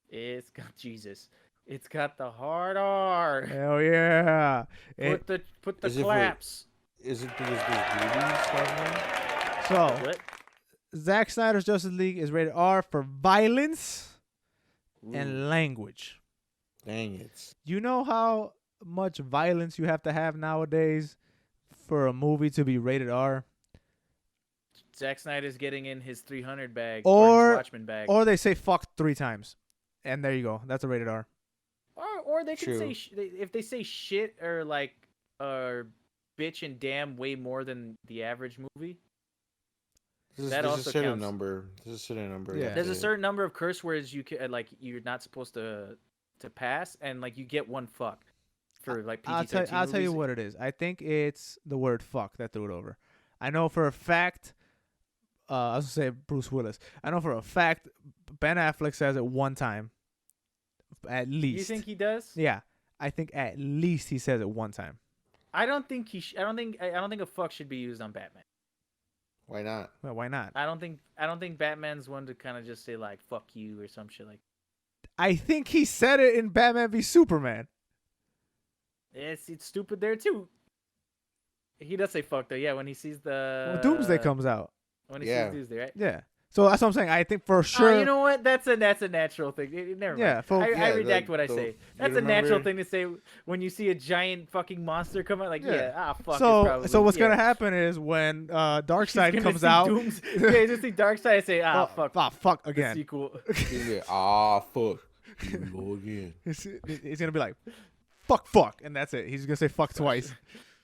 It's got Jesus. It's got the hard R. Hell yeah! Put the Is it for- claps. Is it because there's boobies somewhere? So What? Zack Snyder's Justice League is rated R for violence Ooh. and language. Dang it. You know how much violence you have to have nowadays for a movie to be rated R? Zack Snyder's getting in his 300 bag Or- his Watchmen bag. Or they say fuck 3 times. And there you go. That's a rated R. Or they could True. say if they say shit or like bitch and damn way more than the average movie. That There's also a certain counts. number. There's a certain number. Yeah. that There's a they- certain number of curse words you can like you're not supposed to pass, and like you get one fuck for like PG-13 I'll tell you movies. what it is. I think it's the word fuck that threw it over. I know for a fact, I was going to say Bruce Willis. I know for a fact Ben Affleck says it 1 time. At least. You think he does? Yeah. I think at least he says it 1 time. I don't think he. I don't think a fuck should be used on Batman. Why not? Well, why not? I don't think Batman's one to kind of just say like fuck you or some shit like. I think he said it in Batman v Superman. It's stupid there too. He does say fuck though. Yeah, when he sees the When Doomsday comes out. When he Yeah. sees Doomsday, right? Yeah. So that's what I'm saying. I think for sure. You know what? That's a natural thing. Never mind. Yeah, folks- I Yeah, redact like, what I so say. you That's a natural remember- thing to say when you see a giant fucking monster come out. Like, Yeah. fuck. it's so probably, what's yeah. gonna happen is when He's Darkseid gonna comes see out. yeah, just see Darkseid and say, fuck the again. sequel. He's gonna be, fuck. Here we go again. He's gonna be like, fuck, and that's it. He's gonna say fuck twice.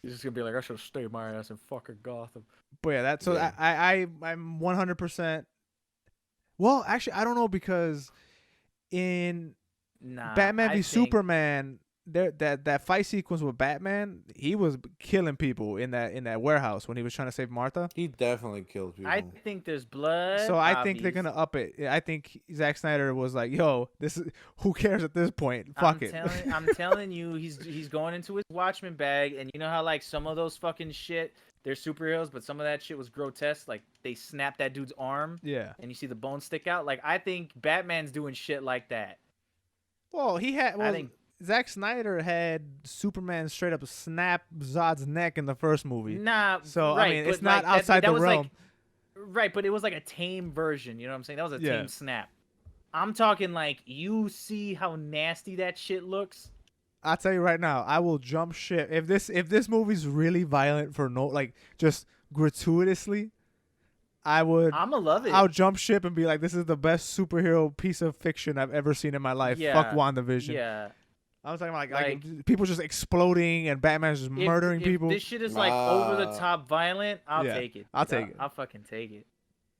He's just gonna be like, I should have stayed my ass in fucking Gotham. But yeah, that's so. Yeah. I'm 100%. Well, actually, I don't know because in Nah, Batman I v think- Superman, that fight sequence with Batman, he was killing people in that warehouse when he was trying to save Martha. He definitely killed people. I think there's blood. So I think they're obvious. gonna up it. I think Zack Snyder was like, "Yo, this is who cares at this point? Fuck it." I'm telling you, he's going into his Watchmen bag, and you know how like some of those fucking shit, they're superheroes, but some of that shit was grotesque. Like they snapped that dude's arm, Yeah. and you see the bone stick out. Like I think Batman's doing shit like that. Well, he had. Well, I think Zack Snyder had Superman straight up snap Zod's neck in the first movie. nah. So right, I mean, but, it's not like, outside that the was realm. Like, right, but it was like a tame version. You know what I'm saying? That was a Yeah. tame snap. I'm talking like you see how nasty that shit looks. I'll tell you right now, I will jump ship if this movie's really violent for no like just gratuitously. I'ma love it. I'll jump ship and be like, this is the best superhero piece of fiction I've ever seen in my life. Fuck WandaVision. Yeah. I was talking about like people just exploding and Batman's just murdering if people. This shit is like over the top violent. I'll Yeah, take it. I'll take it. I'll fucking take it.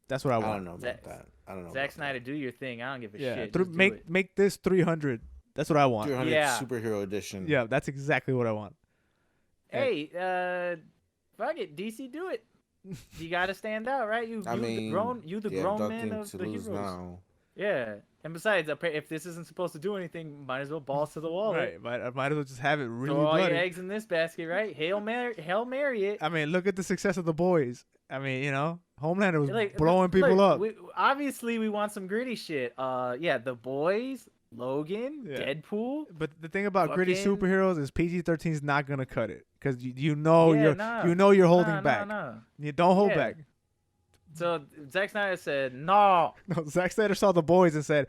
That's what I I want. don't know about Zack- that. I don't know. Zack about Snyder, do your thing. I don't give a Yeah, shit. Just do make it. make this 300. That's what I that. want. 300 Yeah. superhero edition. Yeah, that's exactly what I want. Hey, fuck it, DC, do it. You gotta stand out, right? You I the mean, grown nothing man of to the lose heroes. now. Yeah, and besides, if this isn't supposed to do anything, might as well balls to the wall. Right, I might as well just have it really Throw all bloody. your eggs in this basket, right? Hail Mary it. I mean, look at the success of The Boys. I mean, you know, Homelander was Like, blowing people look, up. Obviously, we want some gritty shit. Yeah, The Boys, Logan, Yeah. Deadpool. But the thing about gritty fucking- superheroes is PG-13 is not gonna cut it because you know Yeah, you're nah. you're holding Nah, back. nah. You don't hold Yeah. back. So Zack Snyder said, "No." No, Zack Snyder saw The Boys and said,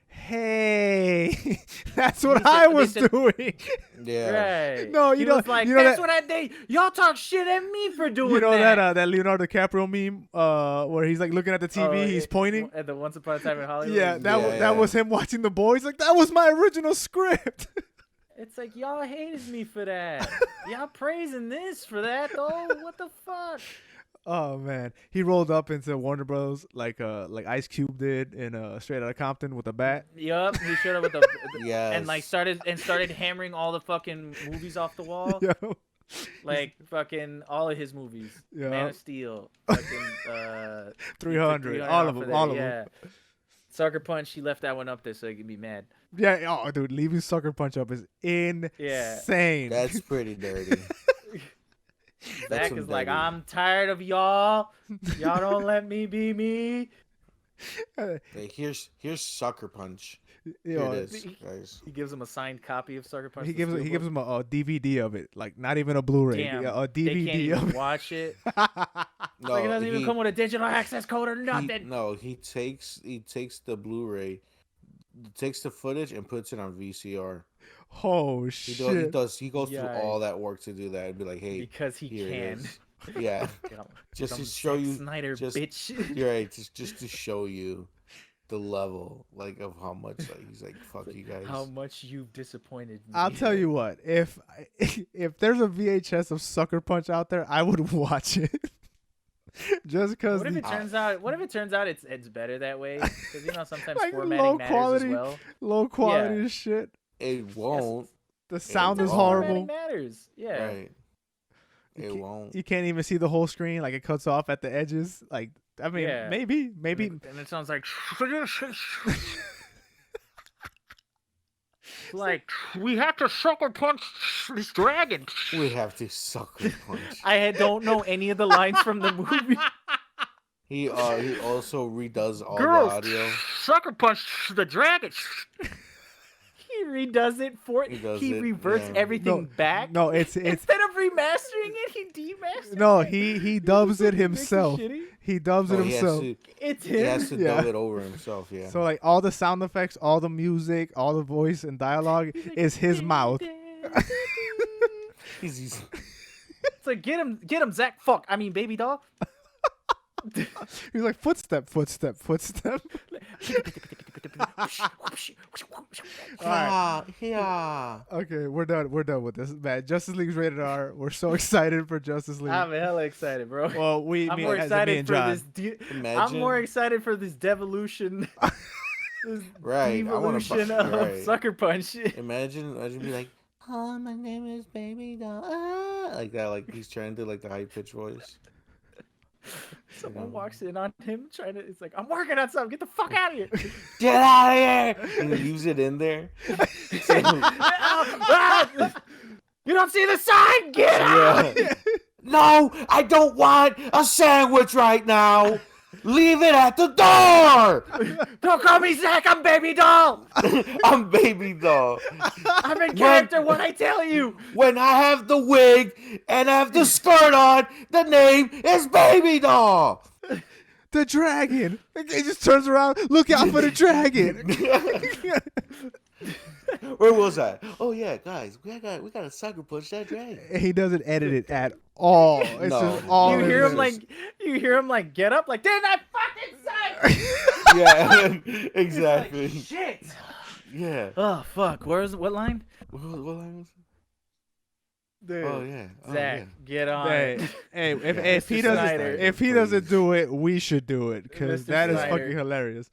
"Hey, that's what He said- I they was said- doing." Right. No, you He know- was like, you know that's that- what I did. Y'all talk shit at me for doing You know that. that Leonardo DiCaprio meme where he's like looking at the TV, he's pointing. At the Once Upon a Time in Hollywood. Yeah, that Yeah. was him watching The Boys. Like that was my original script. It's like y'all hated me for that. Y'all praising this for that though. What the fuck? Oh man, he rolled up into Warner Bros. like Ice Cube did in Straight Outta Compton with a bat. Yup, he showed up with the Yes. and like started hammering all the fucking movies off the wall. Yo, Like fucking all of his movies. Yeah. Man of Steel. Fucking 300, all of off them, that, all of yeah. them. Sucker Punch, he left that one up there so he could be mad. Yeah, oh dude, leaving Sucker Punch up is insane. That's pretty dirty. Zack some is like, dirty. I'm tired of y'all. Y'all don't let me be me. Like, here's Sucker Punch. Yo, Here it is, guys. He gives him a signed copy of Sucker Punch. he the gives steelbook. him a DVD of it, like not even a Blu-ray, Damn, a they can't DVD even of it. watch it. No, Like it doesn't even come with a digital access code or nothing. he takes the Blu-ray, takes the footage and puts it on VCR. Oh He shit! he goes through all that work to do that and be like, hey, Because he here it can. is. Yeah, just to show you, Snyder, just- bitch. you're right, just to show you the level, like, of how much, like, he's like, fuck you guys. How much you've disappointed me. I'll tell you what, if there's a VHS of Sucker Punch out there, I would watch it. Just because What if it turns out? What if it turns out it's better that way? Because you know sometimes Like formatting low matters quality, as well. low quality Yeah. as shit. It won't. The sound is won't. horrible. Formatting matters. Yeah. Right. It won't. You can't even see the whole screen. Like it cuts off at the edges. Like I mean, Yeah. maybe. And it sounds like like we have to sucker punch this dragon. We have to Sucker Punch. I don't know any of the lines from the movie. He also redoes all Girls, the audio. sucker punch the dragon. He redoes it for He does he it, reverts yeah. everything back. No, it's Instead of remastering it, he demasters no. it. He dubs it Makes himself. shitty. He dubs it Oh, he has himself. to, It's he has him. to Yeah. dub it over himself. Yeah. So like all the sound effects, all the music, all the voice and dialogue is his mouth. He's It's like get him, Zack. Fuck, I mean, baby doll. He's like footstep, footstep, footstep. yeah. Okay, we're done. We're done with this, man. Justice League's rated R. We're so excited for Justice League. I'm hella excited, bro. Well, I'm more me excited and for John. this. I'm Imagine- more excited for this devolution. This Right, I wanna devolution bu- of right. Sucker Punch. Imagine be like, Hi, my name is Baby Doll. Ah, like that, like he's trying to do like the high pitched voice. Someone walks in on him trying to. It's like, I'm working on something. Get the fuck out of here. Get out of here! And he leaves it in there. You don't see the sign? Get out! Yeah. No, I don't want a sandwich right now. Leave it at the door. Don't call me Zack. I'm Baby Doll. I'm Baby Doll. I'm in character when I tell you. When I have the wig and have the skirt on, the name is Baby Doll. The dragon. He just turns around. Look out for the dragon. Where was I? Oh yeah, guys, we gotta sucker punch that dragon. He doesn't edit it at all. It's No. just all. You in hear there. you hear him like get up, like didn't I fucking say? Yeah, exactly. Like, shit. Yeah. Oh fuck. What line? What line was it? Dude. Oh yeah. Oh, Zach, yeah. get on. Hey, it. hey, if Mr. he doesn't, Snyder. if he doesn't do it, we should do it because Mr. that is Snyder. fucking hilarious.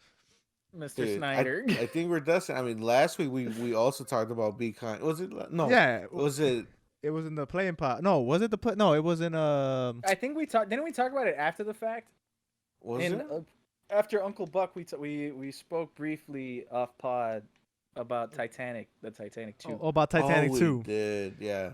Mr. Dude, Snyder. I think we're done. I mean, last week we also talked about Be Kind. Was it? No. Yeah, Was it? it was in the playing pot. No, was it the play? No, it was in I think we talked. Didn't we talk about it after the fact? Was In, it? After Uncle Buck, we spoke briefly off pod about Titanic, the Titanic 2. oh, about Titanic we 2. did. Yeah.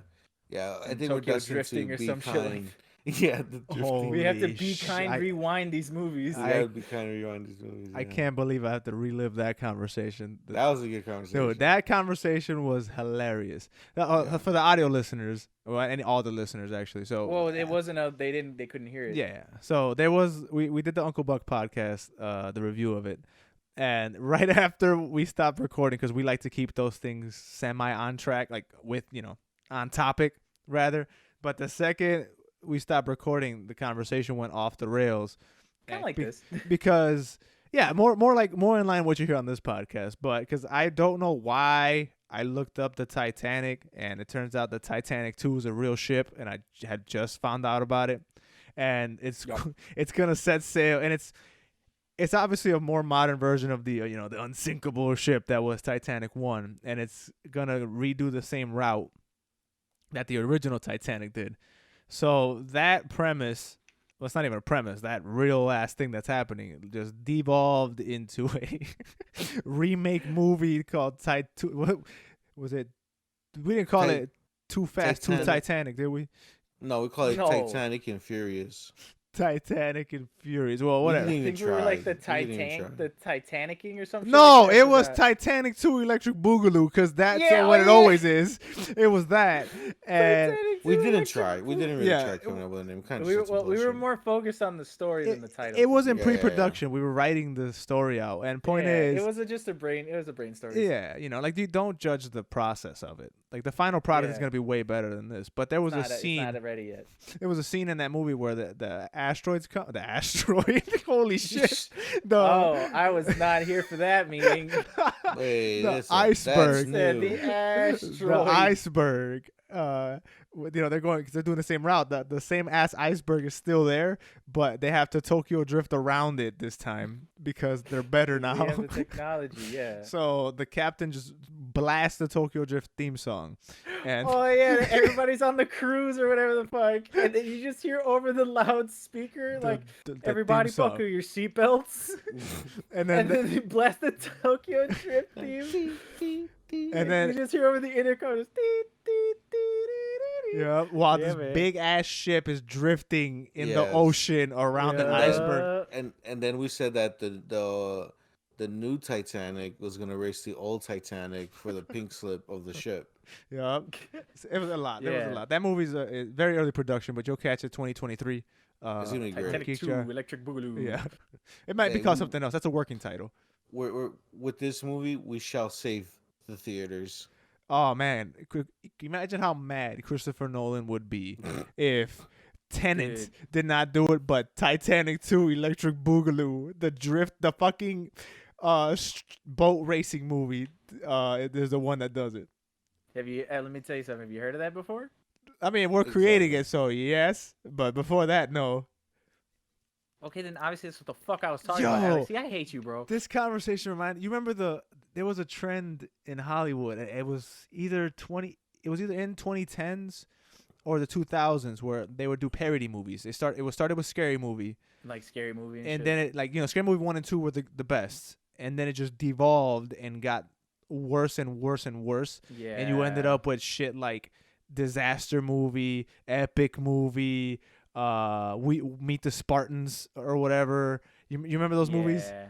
Yeah. I And think Tokyo we're destined drifting to or Be some shit Kind. like- Yeah, the drifting. We have to Holy be kind, I- rewind these movies. We gotta be kind of rewind these movies. I yeah. can't believe I have to relive that conversation. That was a good conversation. Dude, that conversation was hilarious. For the audio listeners, or all the listeners actually. So Well, it wasn't a. They couldn't hear it. yeah. So there was we did the Uncle Buck podcast, the review of it, and right after we stopped recording because we like to keep those things semi on track, like with on topic rather. But the second we stopped recording, the conversation went off the rails. Kind of like Be- this. because more in line with what you hear on this podcast, but because I don't know why I looked up the Titanic and it turns out the Titanic 2 is a real ship and I had just found out about it, and it's it's gonna set sail, and it's obviously a more modern version of the the unsinkable ship that was Titanic 1, and it's gonna redo the same route that the original Titanic did. So that premise, well, it's not even a premise, that real ass thing that's happening just devolved into a remake movie called what was it? We didn't call it Too Fast, Too Titanic, did we? No, we call it No. Titanic and Furious. Titanic and Furious. Well, whatever. didn't I even think we were like the try. We didn't even Titanicing or something. No, like that, it 'cause, was Titanic 2 Electric Boogaloo because that's Yeah, what oh, it yeah. always is. It was that. And Titanic We 2 didn't Electric try. We didn't really Yeah. try coming up with a name. Kind of We were more focused on the story than the title. it was in Yeah. pre-production. We were writing the story out. And point is, it was just a brain. It was a brain story. yeah, like you don't judge the process of it. Like the final product is Yeah. gonna be way better than this. But there was a It's scene. not ready yet. There was a scene in that movie where the asteroids come. The asteroid. Holy shit. Oh, I was not here for that meeting. Wait, The listen, iceberg. That's Said new. the The asteroid. iceberg. They're doing the same route. The same ass iceberg is still there, but they have to Tokyo drift around it this time because they're better We now. have the technology, yeah. So the captain just blasts the Tokyo Drift theme song, and Oh yeah, everybody's on the cruise or whatever the fuck, and then you just hear over the loudspeaker like, the "Everybody theme song. buckle your seatbelts," and then and then they blast the Tokyo Drift theme, and then you just hear over the intercom, just, "Dee, dee, dee, dee, dee, dee." yeah, while Yeah, this man. big ass ship is drifting in the Yes. ocean around an Yeah. iceberg. And then we said that the new Titanic was gonna race the old Titanic for the pink slip of the ship. Yeah, it was a lot. There was Yeah. a lot. That movie's a very early production, but you'll catch it 2023. It's gonna be great. Titanic 2, Geekjar. Electric Boogaloo. Yeah, it might be Yeah, called something else. That's a working title. We're with this movie, we shall save the theaters. Oh man, imagine how mad Christopher Nolan would be if Tenet Dude. did not do it, but Titanic 2, Electric Boogaloo, the fucking boat racing movie, is the one that does it. Have you? Let me tell you something. Have you heard of that before? I mean, we're creating it, so yes, but before that, no. Okay, then obviously that's what the fuck I was talking Yo. about. Alex. See, I hate you, bro. This conversation reminded you. Remember there was a trend in Hollywood. It was either it was either in 2010s or the 2000s where they would do parody movies. It started with Scary Movie, Like Scary Movie, and and shit. then it like Scary Movie 1 and 2 were the best, and then it just devolved and got worse and worse and worse. Yeah. And you ended up with shit like Disaster Movie, Epic Movie, We Meet the Spartans or whatever. You remember those movies? Yeah.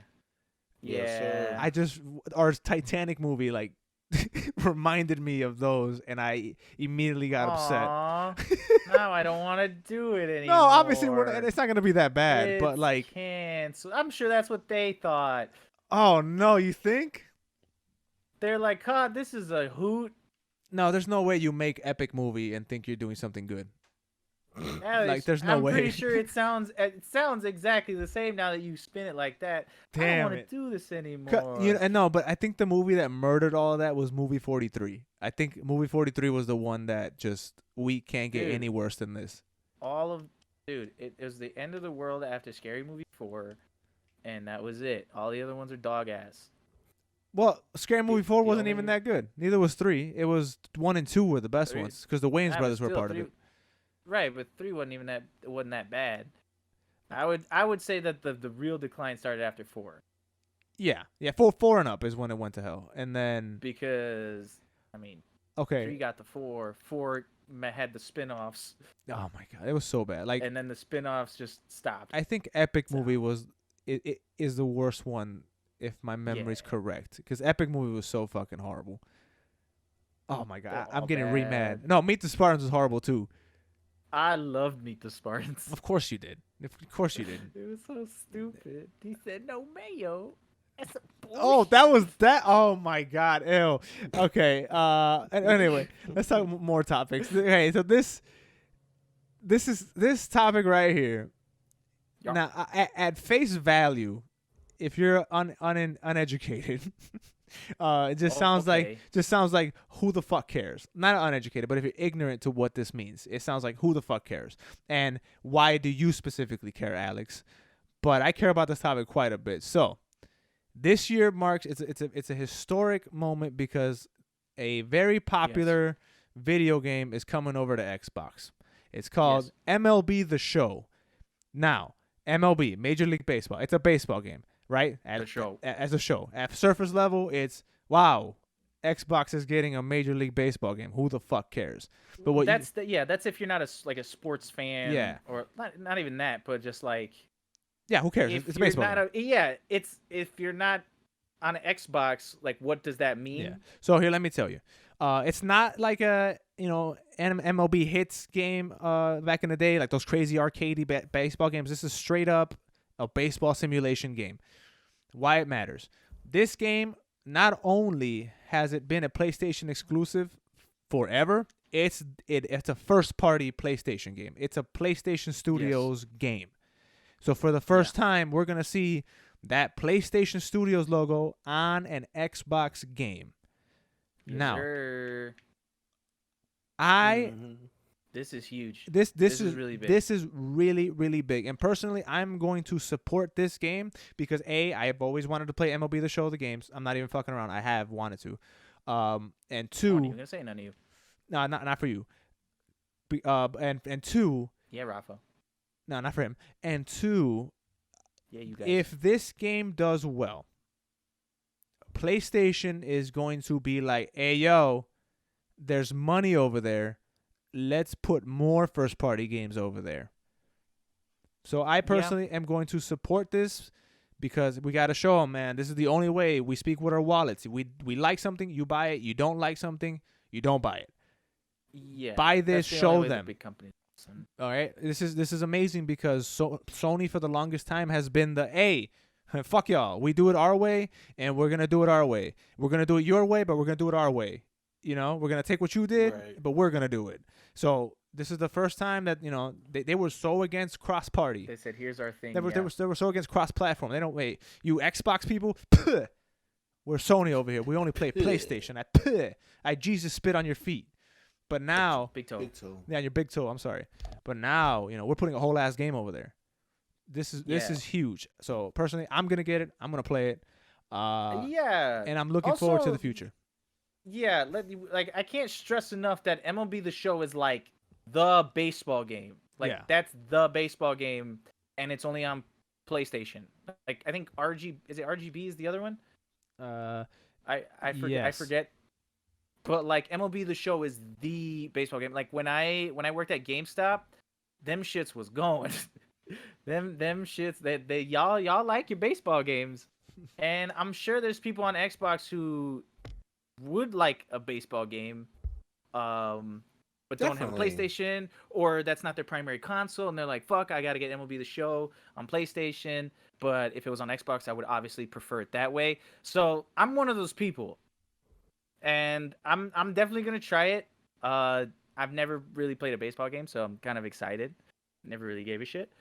Yes, sir. Our Titanic movie like reminded me of those, and I immediately got upset. Now I don't want to do it anymore. No, obviously it's not gonna be that bad, but It's like, canceled. I'm sure that's what they thought. oh no, you think? They're like, "God, this is a hoot." No, there's no way you make Epic Movie and think you're doing something good. Alex, there's no I'm way. pretty sure it sounds exactly the same now that you spin it like that. I Damn don't want it. to do this anymore. No, but I think the movie that murdered all of that was movie 43. I think movie 43 was the one that just we can't get Dude. any worse than this. It was the end of the world after Scary Movie 4, and that was it. All the other ones are dog ass. Well, Scary Movie 4 the wasn't even only- that good. Neither was 3. It was 1 and 2 were the best 3 ones because the Wayans Ah, but brothers were still, part of 3 it. Right, but 3 wasn't that bad. I would say that the real decline started after 4 Yeah, 4 and up is when it went to hell, and then because 3 okay. got the 4 had the spin-offs, Oh my god, it was so bad. Like and then the spin-offs just stopped. I think Epic Movie was it is the worst one if my memory's Yeah. correct, because Epic Movie was so fucking horrible. Oh my god, They're I'm all getting re-mad. bad. No, Meet the Spartans was horrible too. I loved Meet the Spartans. Of course you did. Of course you did. It was so stupid. He said no mayo. That's a Oh, that was that. Oh my god, ew. Okay. Anyway, let's talk more topics. Okay, so this topic right here. Yeah. Now, at face value, if you're uneducated, it just sounds okay. like who the fuck cares? Not uneducated, but if you're ignorant to what this means, it sounds like who the fuck cares? And why do you specifically care, Alex? But I care about this topic quite a bit. So, this year marks it's a historic moment because a very popular video game is coming over to Xbox. It's called MLB The Show. Now, MLB, Major League Baseball. It's a baseball game, right? The show. As a show. At surface level, it's wow. Xbox is getting a Major League Baseball game. Who the fuck cares? But what That's if you're not a sports fan. Yeah. Or not even that, but just like yeah, who cares? if It's a you're baseball not game. it's if you're not on an Xbox, like what does that mean? Yeah. So here, let me tell you. It's not like a MLB hits game back in the day, like those crazy arcadey baseball games. This is straight up a baseball simulation game. Why it matters? This game, not only has it been a PlayStation exclusive forever, it's a first party PlayStation game. It's a PlayStation Studios game. So for the first time, we're gonna see that PlayStation Studios logo on an Xbox game. Yes, Now, sir. This is huge. This is really big. This is really, really big. And personally, I'm going to support this game because I have always wanted to play MLB The Show, the games. I'm not even fucking around. I have wanted to. And I wasn't two, even gonna say none of you. no, not for you. And two, Yeah, Rafa. no, not for him. And two, Yeah, you guys. if this game does well, PlayStation is going to be like, hey, yo, there's money over there. Let's put more first-party games over there. So I personally am going to support this because we got to show them, man, this is the only way we speak with our wallets. We like something, you buy it. You don't like something, you don't buy it. yeah, buy this, that's the show only way the them. big companies listen. All right, this is amazing because Sony for the longest time has been the fuck y'all. We do it our way, and we're gonna do it our way. We're gonna do it your way, but we're gonna do it our way. We're gonna take what you did, Right. but we're gonna do it. So this is the first time that they were so against cross party. They said, "Here's our thing." They yeah. were so against cross platform. They don't wait. You Xbox people, puh, we're Sony over here. We only play PlayStation. I Jesus spit on your feet. But now, Big toe. Big toe. yeah, your big toe. I'm sorry, but now we're putting a whole ass game over there. This is huge. So personally, I'm gonna get it. I'm gonna play it. Yeah, And I'm looking forward to Also, the future. yeah, like I can't stress enough that MLB The Show is like the baseball game. Like Yeah. that's the baseball game, and it's only on PlayStation. Like I think RGB is the other one. I forget. I Yes. forget. But like MLB The Show is the baseball game. Like when I worked at GameStop, them shits was going. them shits they y'all like your baseball games, and I'm sure there's people on Xbox who would like a baseball game, but don't have a Definitely. PlayStation, or that's not their primary console, and they're like, fuck, I gotta get MLB The Show on PlayStation. But if it was on Xbox, I would obviously prefer it that way. So I'm one of those people, and I'm definitely gonna try it. I've never really played a baseball game, so I'm kind of excited. Never really gave a shit,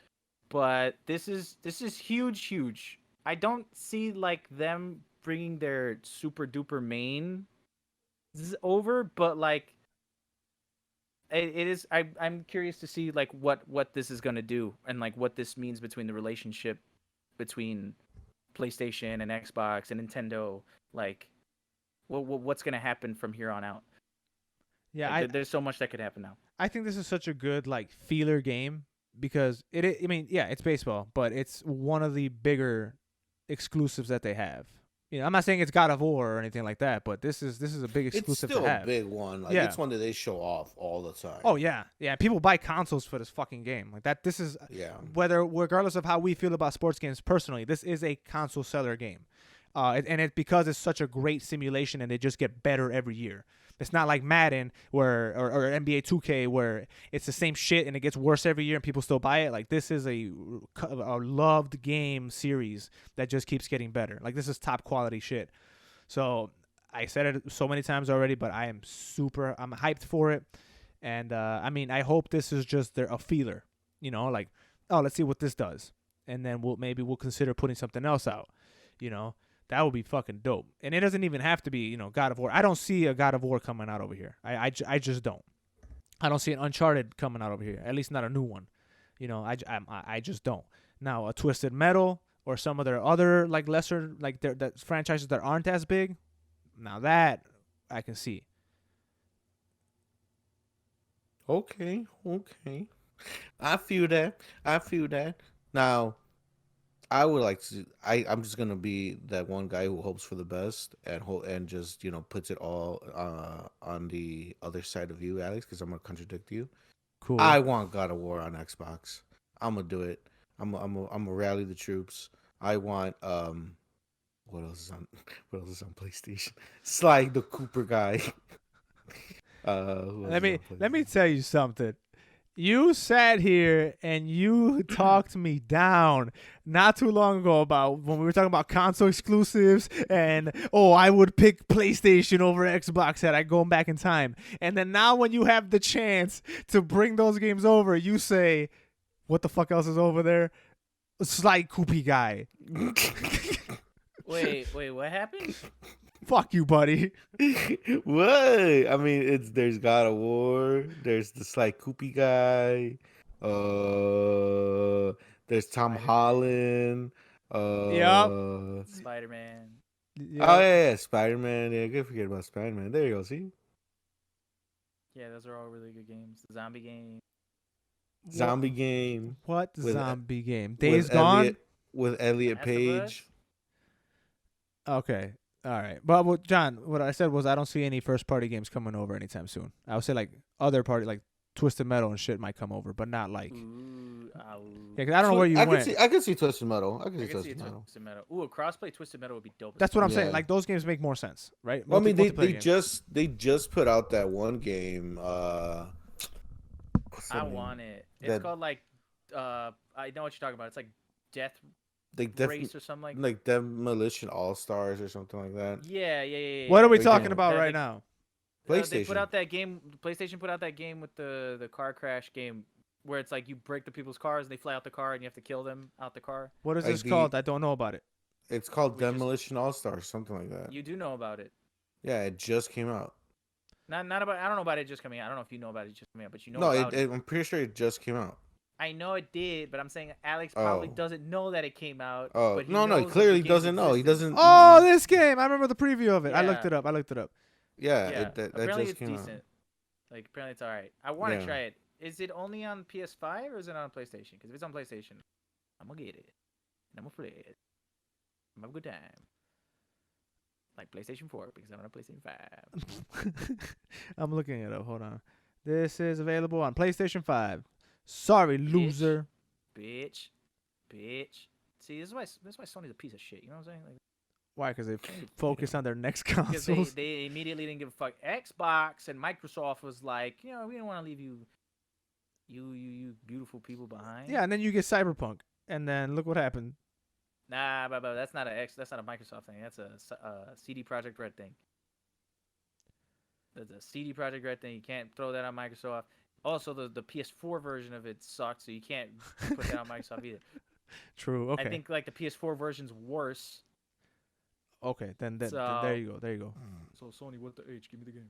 but this is huge. I don't see like them bringing their super duper main over, but like it is. I'm curious to see like what this is gonna do, and like what this means between the relationship between PlayStation and Xbox and Nintendo. Like, what's gonna happen from here on out? Yeah, Like, there's so much that could happen now. I think this is such a good like feeler game because I mean, yeah, it's baseball, but it's one of the bigger exclusives that they have. You know, I'm not saying it's God of War or anything like that, but this is a big It's exclusive still to a have. big one. Like Yeah. it's one that they show off all the time. Oh yeah, yeah. People buy consoles for this fucking game. Like that. This is yeah. regardless of how we feel about sports games personally, this is a console seller game. And it's because it's such a great simulation, and they just get better every year. It's not like Madden or NBA 2K where it's the same shit and it gets worse every year and people still buy it. Like this is a loved game series that just keeps getting better. Like this is top quality shit. So I said it so many times already, but I'm hyped for it. And I mean, I hope this is just a feeler. You know, like, oh, let's see what this does, and then we'll consider putting something else out. You know. That would be fucking dope. And it doesn't even have to be, you know, God of War. I don't see a God of War coming out over here. I just don't. I don't see an Uncharted coming out over here. At least not a new one. You know, I just don't. Now, a Twisted Metal or some of their other, like, lesser, like, that franchises that aren't as big, now that I can see. Okay. I feel that. Now, I would like to. I'm just gonna be that one guy who hopes for the best and just puts it all on the other side of you, Alex, because I'm gonna contradict you. Cool. I want God of War on Xbox. I'm gonna do it. I'm gonna rally the troops. I want what else is on PlayStation? Sly the Cooper guy. Let me tell you something. You sat here and you talked me down not too long ago about when we were talking about console exclusives and, oh, I would pick PlayStation over Xbox had I gone back in time. And then now when you have the chance to bring those games over, you say, what the fuck else is over there? Slight Koopy guy. Wait, what happened? Fuck you, buddy. What? I mean, there's God of War. There's the Sly Koopy guy. There's Tom Holland. Spider-Man. Oh yeah, Spider-Man. Yeah, good forget about Spider-Man. There you go. See. Yeah, those are all really good games. The zombie game. Zombie game. What With- zombie game? Days Gone? With Elliot Last of Us? Page. Okay. All right. But John, what I said was I don't see any first party games coming over anytime soon. I would say like other party, like Twisted Metal and shit might come over, but not like. Ooh, Yeah, 'cause I don't know where you went. I can see Twisted Metal. I can see Twisted Metal. Ooh, a crossplay Twisted Metal would be dope. That's what I'm Yeah. saying. Like those games make more sense, right? Well, I mean, Multiplayer games. they just put out that one game. What's the I name? want it. It's That- called like I know what you're talking about. It's like Death They Race or something like. like Demolition All Stars or something like that. Yeah. What are we Big talking game. about That right big- now? They PlayStation. put out that game. PlayStation put out that game with the car crash game, where it's like you break the people's cars and they fly out the car and you have to kill them out the car. What is Like this the- called? I don't know about it. It's called We just- Demolition All Stars, something like that. You do know about it. Yeah, it just came out. Not about. I don't know about it just coming out. I don't know if you know about it just coming out, but you know No, about it. I'm pretty sure it just came out. I know it did, but I'm saying Alex probably Oh. doesn't know that it came out. Oh but he no, knows he that clearly the game doesn't know. He existed. doesn't. Oh, this game! I remember the preview of it. I looked Yeah. it up. Yeah, Yeah. that Apparently just it's came decent. Like apparently it's all right. I want to Yeah. try it. Is it only on PS5 or is it on PlayStation? Because if it's on PlayStation, I'm gonna get it and I'm gonna play it. I'm gonna have a good time. Like PlayStation 4 because I'm on a PlayStation 5. I'm looking it up. Hold on. This is available on PlayStation 5. Sorry, loser. Bitch. See, this is why Sony's a piece of shit. You know what I'm saying? Like, Why? Because they focus on their next because consoles. they immediately didn't give a fuck. Xbox and Microsoft was like, we don't want to leave you beautiful people behind. Yeah, and then you get Cyberpunk, and then look what happened. Nah, but that's not that's not a Microsoft thing. That's a CD Projekt Red thing. That's a CD Projekt Red thing. You can't throw that on Microsoft. Also, the PS4 version of it sucks, so you can't put that on Microsoft either. True. Okay. I think like the PS4 version's worse. Okay. Then there So- you go. There you go. So Sony, what the H? Give me the game.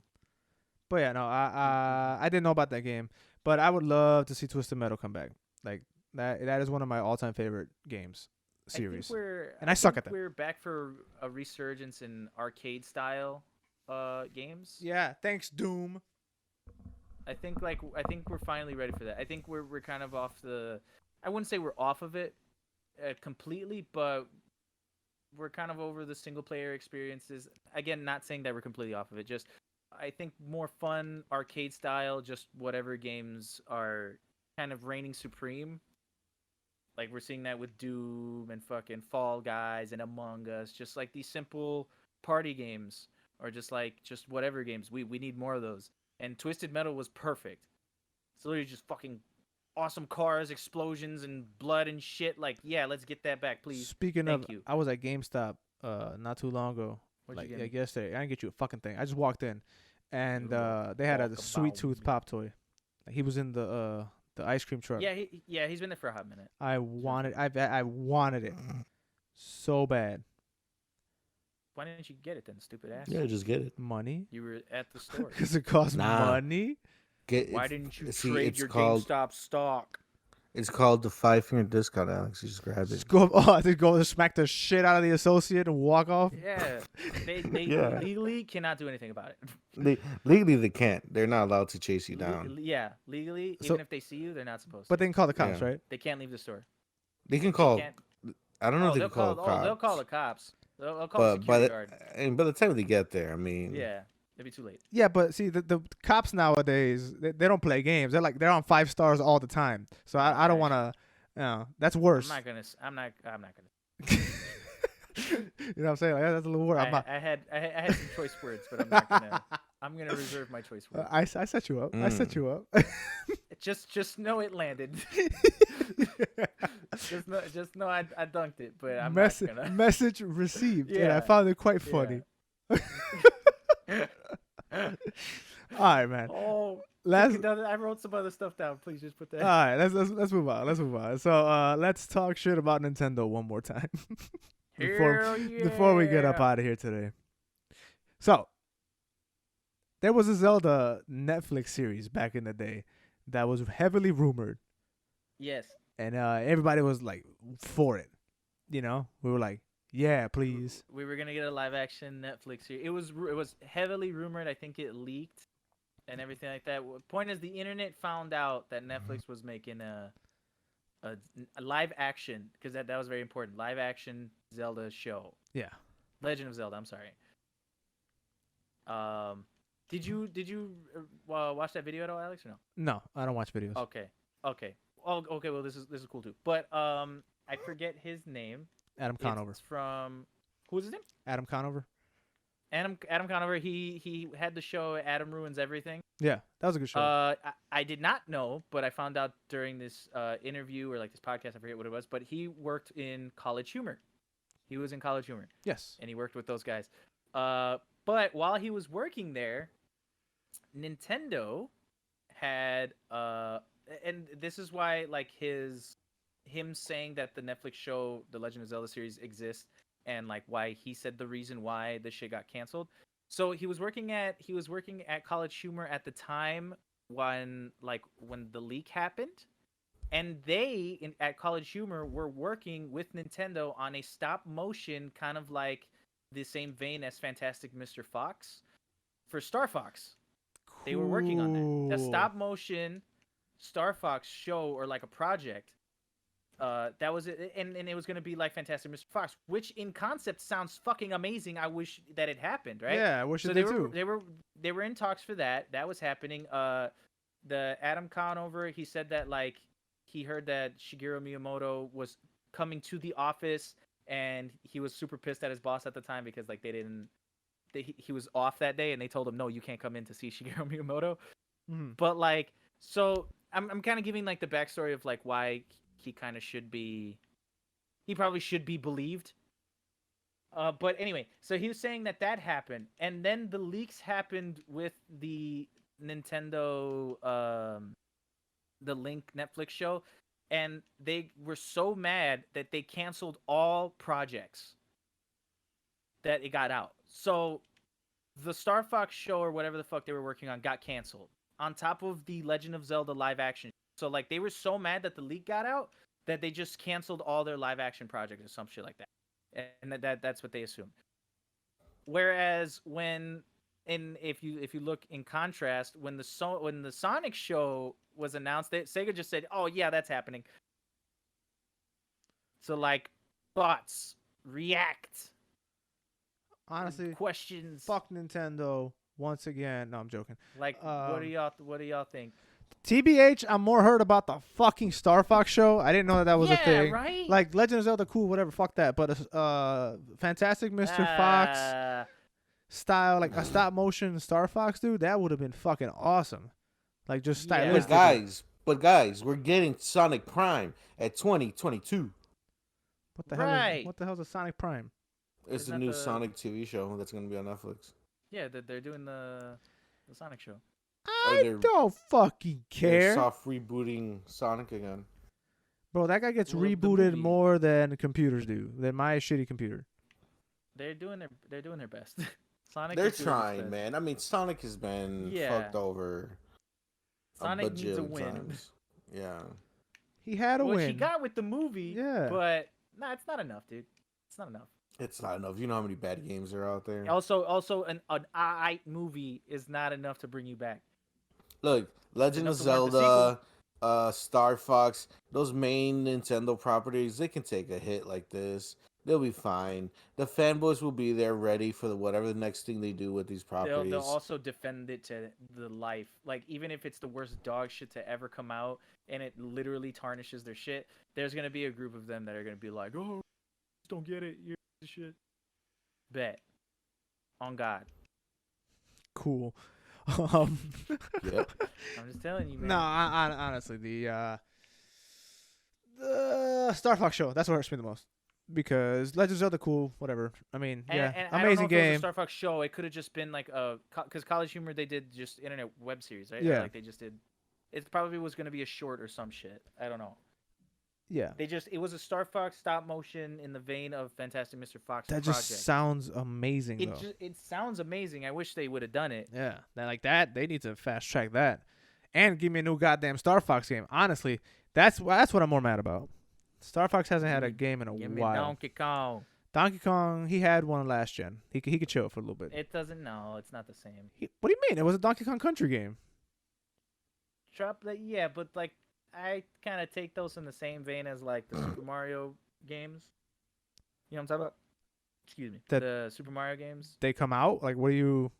But yeah, no, I didn't know about that game, but I would love to see Twisted Metal come back. Like that is one of my all-time favorite games series. And I suck at that. We're back for a resurgence in arcade style games. Yeah. Thanks, Doom. I think we're finally ready for that. I think we're kind of off the. I wouldn't say we're off of it completely, but we're kind of over the single player experiences. Again, not saying that we're completely off of it. Just I think more fun arcade style, just whatever games are kind of reigning supreme. Like we're seeing that with Doom and fucking Fall Guys and Among Us, just like these simple party games or just whatever games. We need more of those. And Twisted Metal was perfect. It's literally just fucking awesome cars, explosions, and blood and shit. Like, yeah, let's get that back, please. Speaking Thank of, you. I was at GameStop not too long ago. What'd you Like get me? yesterday. I didn't get you a fucking thing. I just walked in, and Ooh, they had a talk Sweet about Tooth me. pop toy. Like, he was in the ice cream truck. Yeah, he's been there for a hot minute. I wanted it so bad. Why didn't you get it then, stupid ass? Yeah, just get it. Money? You were at the store. Because it costs Nah. money. Why didn't you see, trade it's your called- GameStop stock? It's called the 5-finger discount, Alex. You just grab it. Just go. Oh, I just go and smack the shit out of the associate and walk off. Yeah, they Yeah. legally cannot do anything about it. Legally, they can't. They're not allowed to chase you down. Yeah, legally, So- even if they see you, they're not supposed to. But they can call the cops, Yeah. right? They can't leave the store. They can call. Can't. I don't know if they they'll can call cops. they'll call the cops. They'll call the But by security the guard. and by the time they get there, I mean, Yeah, it'd be too late. Yeah, but see, the cops nowadays, they don't play games. They're on 5 stars all the time. So I don't Right. want to. That's worse. I'm not gonna. You know what I'm saying? Like, that's a little worse. I had some choice words, but I'm not gonna. I'm gonna reserve my choice words. I set you up. I set you up. Just know it landed. just know I dunked it, but I'm not gonna. Message received. And I Yeah. found it quite funny. All right, man. Oh, Let's. I wrote some other stuff down. Please just put that. All right, let's move on. Let's move on. So let's talk shit about Nintendo one more time before we get up Yeah. out of here today. So there was a Zelda Netflix series back in the day that was heavily rumored, Yes. and everybody was like for it. You know, we were like, yeah, please. We were gonna get a live action Netflix series. It was heavily rumored. I think it leaked and everything like that. Point is, the internet found out that Netflix was making a live action, because that was very important. Live action Zelda show. Yeah. Legend of Zelda. I'm sorry. Did you watch that video at all, Alex, or no? No, I don't watch videos. Okay. Oh, okay. Well, this is cool too. But I forget his name. Adam Conover. It's from who's his name? Adam Conover. Adam Conover. He had the show Adam Ruins Everything. Yeah, that was a good show. I did not know, but I found out during this interview or like this podcast. I forget what it was, but he worked in College Humor. He was in College Humor, Yes. and he worked with those guys. But while he was working there, Nintendo had and this is why like him saying that the Netflix show The Legend of Zelda series exists, and like why he said the reason why the shit got canceled. So he was working at College Humor at the time when the leak happened, and they at College Humor were working with Nintendo on a stop motion kind of like the same vein as Fantastic Mr. Fox. for Star Fox. They were working on that. A Cool. stop motion Star Fox show or like a project. That was it, and it was gonna be like Fantastic Mr. Fox, which in concept sounds fucking amazing. I wish that it happened, right? Yeah, I wish So it they did were too. they were in talks for that. That was happening. The Adam Conover, he said that like he heard that Shigeru Miyamoto was coming to the office, and he was super pissed at his boss at the time because like he was off that day, and they told him no, you can't come in to see Shigeru Miyamoto. Mhm. But like, so I'm kind of giving like the backstory of like why he kind of should be, he probably should be believed. But anyway, so he was saying that happened, and then the leaks happened with the Nintendo, the Link Netflix show, and they were so mad that they canceled all projects that it got out. So the Star Fox show or whatever the fuck they were working on got canceled. On top of the Legend of Zelda live action. So like they were so mad that the leak got out that they just canceled all their live action projects or some shit like that. And that's what they assumed. Whereas if you look in contrast, when the Sonic show was announced, Sega just said, "Oh yeah, that's happening." So like thoughts, react, Honestly, questions. fuck Nintendo once again. No, I'm joking. Like what do y'all think? TBH, I'm more hurt about the fucking Star Fox show. I didn't know that was a thing. Right? Like Legend of Zelda, cool, whatever, fuck that. But Fantastic Mr. Fox style, like a stop motion Star Fox, dude, that would have been fucking awesome. Like just Yeah. stylistically. But guys, we're getting Sonic Prime at 2022. What the hell? Right. What the hell's a Sonic Prime? It's Isn't the that new the- Sonic TV show that's going to be on Netflix. Yeah, they're doing the Sonic show. I they're- don't fucking They're care, soft rebooting Sonic again. bro. That guy gets Well, the rebooted movie- more than computers do. Than my shitty computer. They're doing their best. Sonic. They're is doing its trying, best. man. I mean, Sonic has been Yeah. fucked over Sonic a needs a bajillion win. times. Yeah. He had a Which win. he got with the movie. Yeah. But nah, it's not enough, dude. It's not enough. It's not enough. You know how many bad games are out there? Also, an alright movie is not enough to bring you back. Look, Legend of enough to warrant the Zelda, Star Fox, those main Nintendo properties, they can take a hit like this. They'll be fine. The fanboys will be there ready for whatever the next thing they do with these properties. They'll also defend it to the life. Like even if it's the worst dog shit to ever come out and it literally tarnishes their shit, there's gonna be a group of them that are gonna be like, "Oh, just don't get it. You're the shit." Bet. On God. Cool. Yep. I'm just telling you, man. No, honestly, the Star Fox show, that's what hurts me the most. Because Legend of Zelda, cool, whatever. I mean, yeah, And I don't know amazing if it was a game. Star Fox show. It could have just been like because College Humor, they did just internet web series, right? Yeah. Like they just did. It probably was gonna be a short or some shit. I don't know. Yeah, It was a Star Fox stop motion in the vein of Fantastic Mr. Fox. that project. just sounds amazing, though. It sounds amazing. I wish they would have done it. Yeah, that they need to fast track that, and give me a new goddamn Star Fox game. Honestly, that's what I'm more mad about. Star Fox hasn't had a game in a Give me while. Donkey Kong. Donkey Kong, he had one last gen. He could chill for a little bit. It doesn't. No, it's not the same. What do you mean? It was a Donkey Kong Country game. Yeah, but like I kind of take those in the same vein as like the Super Mario games. You know what I'm talking about? Excuse me. That- The Super Mario games. They come out like, what are you?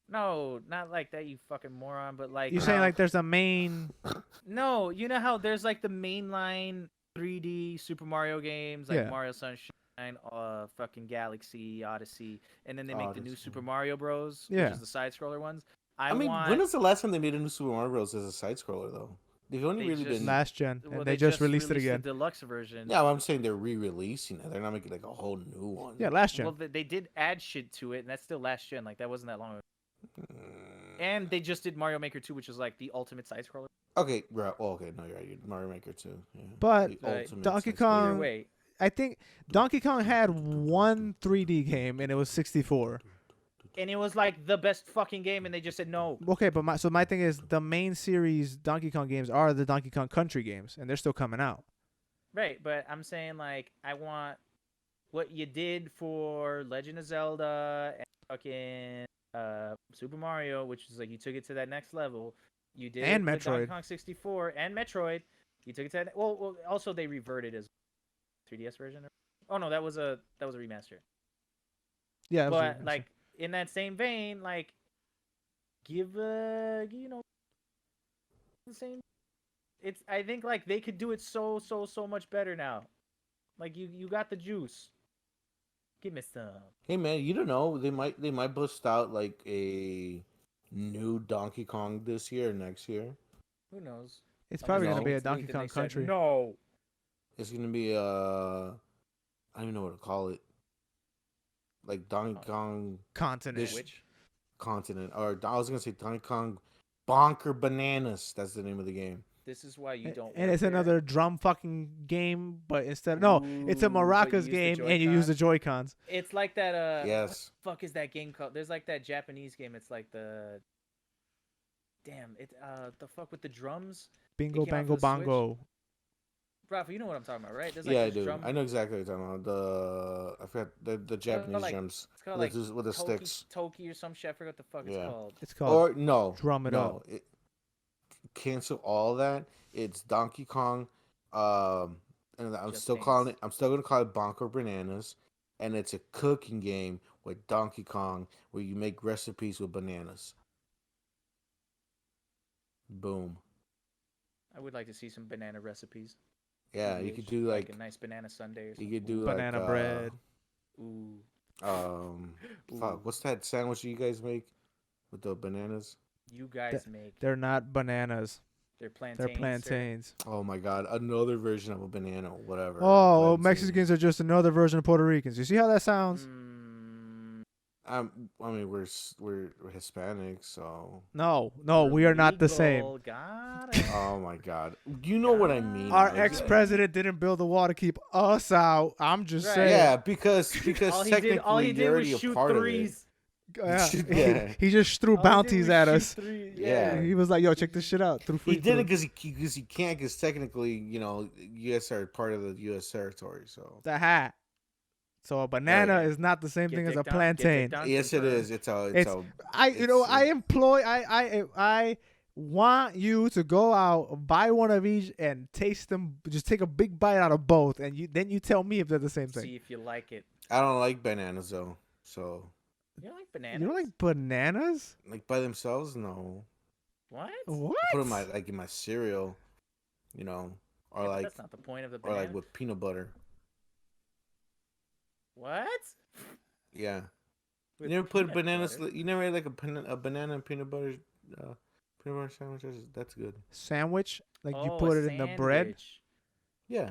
No, not like that, you fucking moron. But like You saying how- like there's a main? No, you know how there's like the mainline 3D Super Mario games, like Yeah. Mario Sunshine, fucking Galaxy, Odyssey, and then they make the new Odyssey. Super Mario Bros, Yeah. which is the side scroller ones. I mean, want, when was the last time they made a new Super Mario Bros. As a side scroller, though? They've only They really just- been. Last gen, well, and they just released it the again. deluxe version. Yeah, I'm saying they're re-releasing it. They're not making like a whole new one. Yeah, last gen. Well, they did add shit to it, and that's still last gen. Like that wasn't that long ago. Mm, And they just did Mario Maker 2, which is like the ultimate side scroller. Okay, right. Well, okay, no, you're right. Mario Maker 2. Yeah. But The ultimate Donkey side-scroller. Kong- Either way, I think Donkey Kong had one 3D game, and it was 64. and it was like the best fucking game, and they just said no. Okay, but my thing is the main series Donkey Kong games are the Donkey Kong Country games, and they're still coming out. Right, but I'm saying like I want what you did for Legend of Zelda and fucking Super Mario, which is like you took it to that next level. You did And it with Donkey Metroid. Kong 64 and Metroid. You took it to that. Well, also they reverted as 3DS version. Oh no, that was a remaster. Yeah, But like in that same vein, like give you know the same. It's I think like they could do it so much better now. Like you got the juice. Give me some. Hey man, you don't know. They might bust out like a new Donkey Kong this year or next year. Who knows? it's I'm probably just gonna be saying a it's Donkey neat that Kong they said Country. No. It's gonna be I don't even know what to call it. Like Donkey Kong Continent. This- Which? Continent, or I was gonna say Donkey Kong Bonker Bananas. That's the name of the game. This is why you don't. And work it's there. another drum fucking game, but instead no, it's a Ooh, but maracas you use the game, and you use the Joy-Con? Joy-Cons. It's like that. Yes. What the fuck is that game called? There's like that Japanese game. It's like the. Damn it! The fuck with the drums. Bingo, came out bango, for the Switch? bongo. Rafa, you know what I'm talking about, right? There's like Yeah, I this do. Drum... I know exactly what you're talking about. I forgot the Japanese like- drums It's called with, like with the sticks. Toki or some shit. I forgot what the fuck Yeah. it's called. It's called Or no, Drum It no, cancel all that. It's Donkey Kong. And I'm Just still Dance. calling it. I'm still gonna call it Bonker Bananas, and it's a cooking game with Donkey Kong where you make recipes with bananas. Boom. I would like to see some banana recipes. Yeah, you could do like a nice banana sundae or you something. could do banana like bread. Ooh. Fuck, what's that sandwich you guys make with the bananas? You guys make. They're not bananas. They're plantains. They're sir. plantains. Oh my god, another version of a banana, whatever. Oh, Plantain. Mexicans are just another version of Puerto Ricans. You see how that sounds? Mm, I mean, we're Hispanic, so. No, we are not the same. legal, got it. Oh my god, you know what I mean. Our like, ex-president didn't build the wall to keep us out. I'm just Right. saying. Yeah, because all technically he did you're was already a shoot part threes. Yeah. Yeah. He just threw All he did bounties was at shoot us. threes. Yeah. He was like, "Yo, check this shit out." Threw free He did it throws. because he can't, because technically, you know, U.S. are part of the U.S. territory. So The hat. So a banana yeah. is not the same Get thing as dick a down- get plantain. dick down yes, it confirmed. is. It's It's- I want you to go out, buy one of each, and taste them. Just take a big bite out of both, and then you tell me if they're the same thing. See if you like it. I don't like bananas though. So You don't like bananas? You don't like bananas? like by themselves, no. What? What? I put them in my cereal, you know, or Yeah, but like that's not the point of the or banana. like with peanut butter. What? Yeah. With You never put peanut bananas. butter? You never had like a banana and peanut butter sandwiches. That's good. Sandwich? Like you Oh, put a it in the bread? sandwich. Yeah.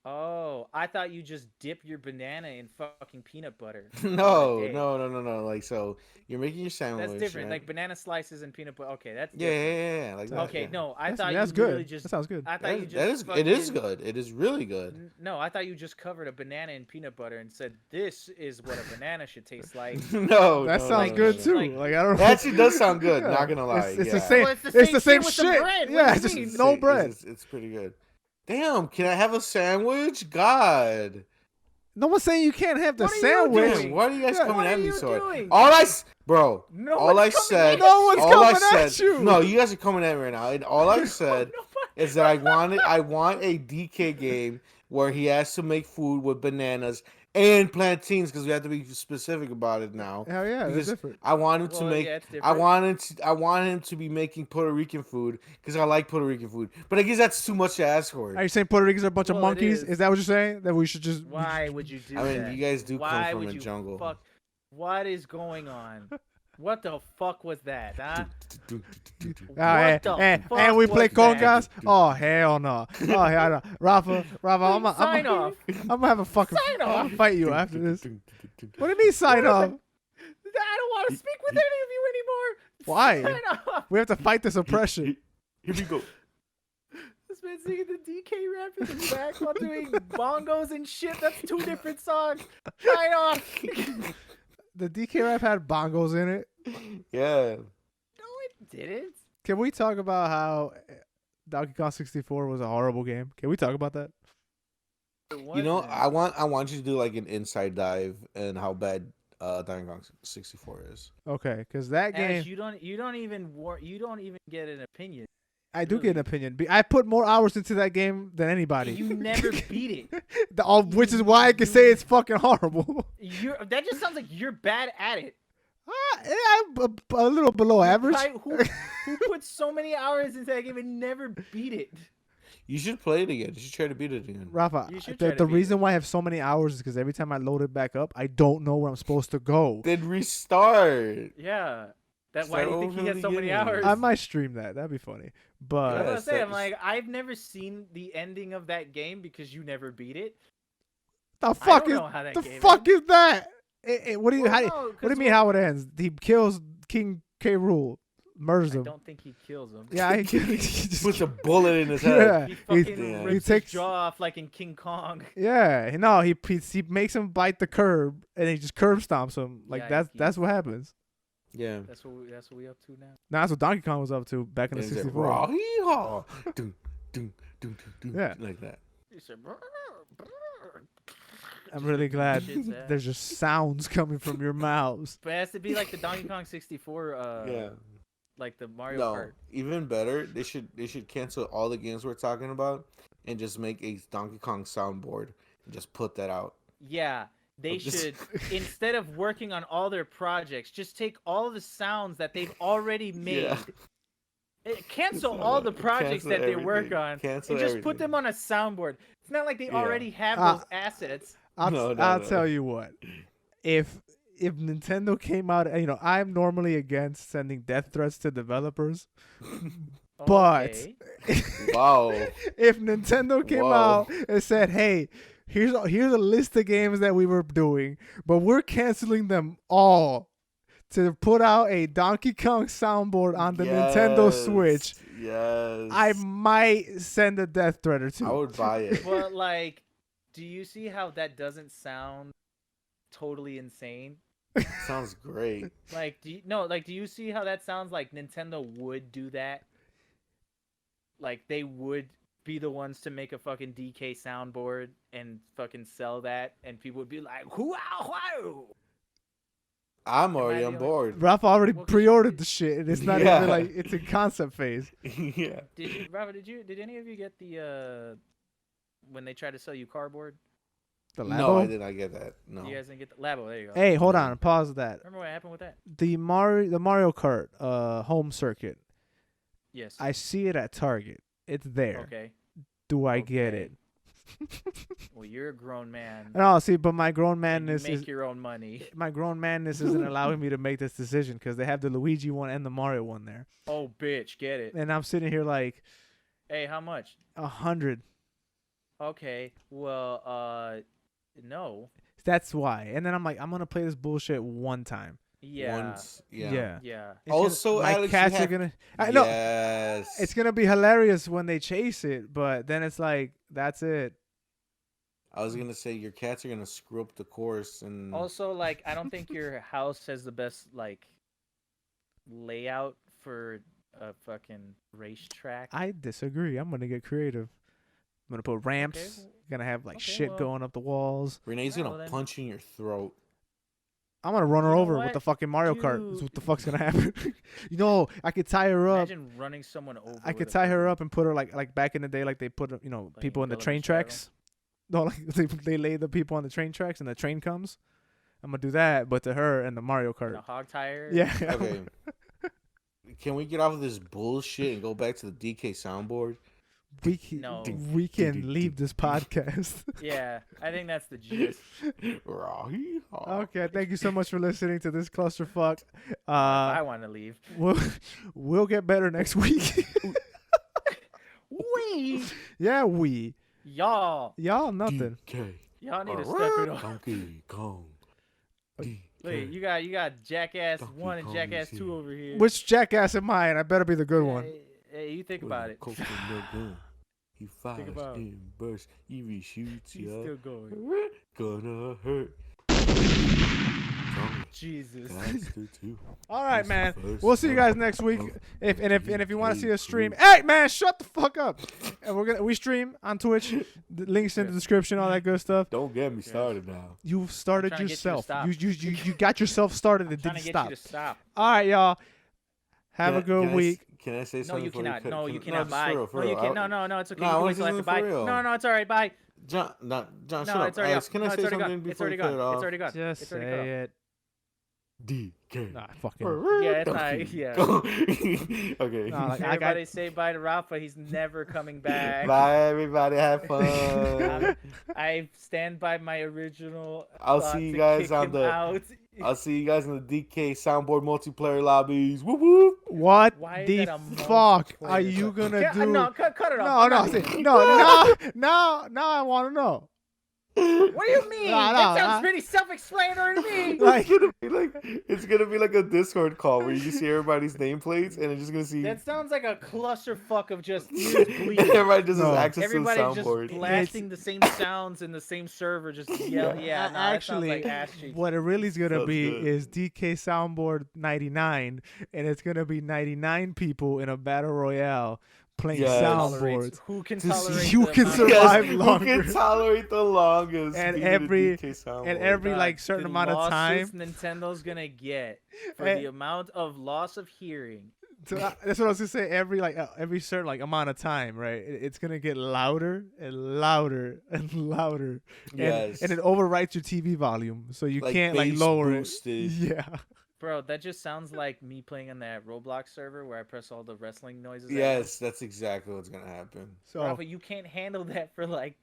Oh, I thought you just dip your banana in fucking peanut butter. No, Okay. no. Like, so you're making your sandwich. That's different. right? Like banana slices and peanut butter. Okay, that's Yeah, different. yeah. Like that. Okay, yeah. no, I thought That's you literally good. just. That sounds good. I thought you just. That is. It is fucking- good. It is really good. No, I thought you just covered a banana in peanut butter and said this is what a banana should taste like. No, That no, sounds no, good no. too. Like- Like I don't. That actually does sound good. Yeah. Not gonna lie. It's yeah. the same. Well, it's the same with shit. the bread. What Yeah, do it's you just mean? no bread. It's pretty good. Damn, can I have a sandwich? God. No one's saying you can't have the What are you sandwich. doing? Damn, why are you guys Yeah. coming What at are me you so doing? Bro, No all one's I coming said, at No one's all I coming at said, you. No, you guys are coming at me right now. And all I said Nobody- is that I want a DK game where he has to make food with bananas and plantains, because we have to be specific about it now. Hell yeah, that's Because different. I want him to Well, make. yeah, it's I different. want him to be making Puerto Rican food because I like Puerto Rican food. But I guess that's too much to ask for. Are you saying Puerto Ricans are a bunch of Well, it monkeys? is. Is that what you're saying? That we should just Why would you do I mean, that? you guys do come Why from would the you jungle. Fuck? What is going on? What the fuck was that, huh? and, the and fuck we play was that? congas? Oh hell no! Oh hell no! Rafa, I'm Sign off. gonna have a fucking Sign off. I'm gonna fight you after this. What do you mean sign off? I don't want to speak with any of you anymore. Why? Sign off. We have to fight this oppression. Here we go. This man singing the DK rap in the back while doing bongos and shit. That's two different songs. Sign off. The DK rap had bongos in it. Yeah. No, it didn't. Can we talk about how Donkey Kong 64 was a horrible game? Can we talk about that? It You know, wasn't. I want you to do like an inside dive and how bad Donkey Kong 64 is. Okay, because that game Ash, you don't even get an opinion. I do get an opinion. I put more hours into that game than anybody. You never beat it. Which is why I can say it's fucking horrible. That just sounds like you're bad at it. Yeah, I'm a little below average. Who put so many hours into that game and never beat it? You should play it again. You should try to beat it again. Rafa, You should try the to beat reason it. why I have so many hours is because every time I load it back up, I don't know where I'm supposed to go. Then restart. Yeah. Why Start do you think over he has so many beginning. hours? I might stream that. That'd be funny. But That's what I'm Yes, saying. I'm that's- like, I've never seen the ending of that game because you never beat it. the fuck don't is know how that the game fuck ends. is that? What do you Well, how, no, what do you 'cause mean how it ends? He kills King K. Rool, murders I him. don't think he kills him. Yeah, he just Puts a bullet in his yeah. head. He He, fucking Damn. rips he takes his jaw off like in King Kong. yeah. No, he makes him bite the curb and he just curb stomps him. Like Yeah, that's what happens. Yeah. That's what we up to now. Now that's what Donkey Kong was up to back in the And it's 64. like, "Raw-hee-haw." Dun, dun, dun, dun, dun, Yeah. like that. He said, "Brr, brr." I'm really glad Shit's ass. there's just sounds coming from your mouths. But it has to be like the Donkey Kong 64. Yeah. Like the Mario No, Kart. even better. They should cancel all the games we're talking about and just make a Donkey Kong soundboard and just put that out. Yeah, they Just- should instead of working on all their projects, just take all the sounds that they've already made. Yeah. Cancel Just, all the projects cancel that they work everything. on Cancel and just put everything. them on a soundboard. It's not like they Yeah. already have Ah. those assets. I'll No, I'll no. tell you what. If Nintendo came out, I'm normally against sending death threats to developers. But Okay. Wow. if Nintendo came Whoa. out and said, "Hey, here's a list of games that we were doing, but we're canceling them all to put out a Donkey Kong soundboard on the Nintendo Yes, Switch," Yes. I might send a death threat or two. I would buy it. But like, do you see how that doesn't sound totally insane? Sounds great. Like, do you see how that sounds like Nintendo would do that? Like, they would be the ones to make a fucking DK soundboard and fucking sell that, and people would be like, "Wow!" I'm Am I already the on only- board. Ralph already Well, 'cause pre-ordered the shit, and it's not Yeah. even like it's in concept phase. Yeah. Rafa, did any of you get the when they tried to sell you cardboard? The No, I Labo. did not get that. No. You guys didn't get the Labo. There you go. Hey, hold on, pause that. Remember what happened with that? The Mario Kart home circuit. Yes. I see it at Target. It's there. Okay. Do I get Okay. it? Well, you're a grown man. No, see, but my grown and you madness make is your own money. my grown madness isn't allowing me to make this decision because they have the Luigi one and the Mario one there, Oh, bitch, get it. and I'm sitting here like Hey, how much? 100. Okay. Well, no. That's why. And then I'm like, I'm gonna play this bullshit one time. Yeah. Once. Yeah. Yeah. It's Also, my Alex, you cats are have- gonna. I know Yes. it's gonna be hilarious when they chase it, but then it's like that's it. I was gonna say your cats are gonna screw up the course and Also, like, I don't think your house has the best like layout for a fucking racetrack. I disagree. I'm gonna get creative. I'm gonna put ramps. Okay, well- Gonna have like okay, shit well- going up the walls. Renee's Alright, gonna well then. punch you in your throat. I'm gonna run her You know over with what? the fucking Mario Kart. Is You- what the fuck's gonna happen? I could tie her up. Imagine running someone over. I could with a tie her fucking- up and put her like back in the day, like they put Like people in the Bella train Machado? tracks. No, like they lay the people on the train tracks and the train comes. I'm gonna do that, but to her and the Mario and Kart. a hog tire. Yeah. Okay. Can we get off of this bullshit and go back to the DK soundboard? No. we can leave this podcast. Yeah, I think that's the gist. Okay, thank you so much for listening to this clusterfuck. I want to leave. We'll get better next week. We Yeah, y'all nothing. DK. y'all need to step it up. Donkey Kong. Wait, you got Jackass Donkey 1 and Kong Jackass is 2 here. over here. Which jackass am I? And I better be the good one. Hey, you think about it. Coconut gun. He fires about it. and bursts. He shoots He's ya. still going. Gonna hurt. Jesus. All right, He's the man. first We'll see you guys next week. If you want to see us stream, hey man, shut the fuck up. And we stream on Twitch. The links in the description, all that good stuff. Don't get me started now. You've started trying to get you to yourself. stop. You got yourself started and Trying didn't to get stop. you to stop. All right, y'all. Have a good week. Can I say No, something? you before cannot. cut? No, Can- you cannot. just Bye. for No, you real. can't. No, it's okay. No, You I can want wait till to after. do Bye. for real. No, it's all right. Bye. John, No, shut up. it's already Alex, up. can No, I it's say already something gone. It's before already you cut it gone. off? It's already gone. Just It's already cut off. say it. DK. Nah, fucking. Yeah, it's not. Yeah. Okay. Nah, like, Everybody say bye to Rafa. He's never coming back. Bye, everybody. Have fun. I stand by my original. I'll thought see you to guys kick on him the- out. I'll see you guys in the DK soundboard multiplayer lobbies. Whoop whoop. What Why is the that a fuck multiplayer are you club? gonna Yeah, do? No, cut it No, off. now I want to know. What do you mean? Nah, that nah, sounds nah. pretty self-explanatory to me. Like, It's gonna be like a Discord call where you just see everybody's nameplates and it's just gonna see That sounds like a clusterfuck of just ears bleeding. everybody just No. has access Everybody to the just soundboard. blasting the same sounds in the same server. Just yell. Yeah, no, that sounds actually, like ass cheeks. what it really is gonna Sounds be good. is DK Soundboard 99, and it's gonna be 99 people in a battle royale playing Yes. soundboards. Who can to see tolerate who the can amount of- survive Who longer. can tolerate the longest? And being in a every- DK soundboard. and every God, like certain the amount of time. lawsuits Nintendo's gonna get for And- the amount of loss of hearing. So that's what I was gonna say. Every certain like amount of time, right? It's gonna get louder and louder and louder. Yes. And it overwrites your TV volume, so you Like can't like bass lower boosted. it. Yeah. Bro, that just sounds like me playing on that Roblox server where I press all the wrestling noises. Yes, that's exactly what's gonna happen. So Rafa, you can't handle that for like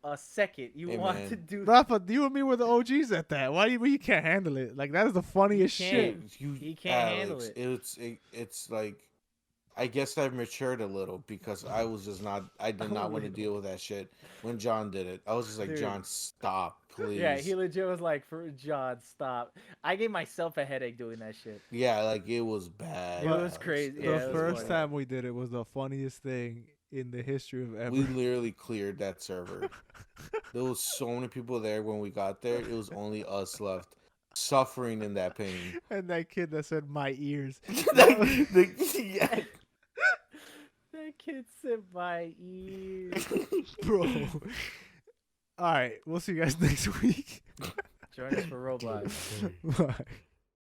a second. You Hey, want man. to do Rafa, you and me were the OGs at that. Why you can't handle it? Like that is the funniest can't. shit. He can't handle Alex, it's like, I guess I've matured a little because I was just not. I did not want to deal with that shit when John did it. I was just like, Dude. John, stop, please. Yeah, he legit was like, "For John, stop." I gave myself a headache doing that shit. Yeah, like it was bad. It was Alex. crazy. It Yeah, The it was first funny. time we did it was the funniest thing in the history of ever. We literally cleared that server. There was so many people there when we got there. It was only us left, suffering in that pain. And that kid that said my ears. Yeah. That kid said my ears. Bro. All right, we'll see you guys next week. Join us for Roblox. Bye.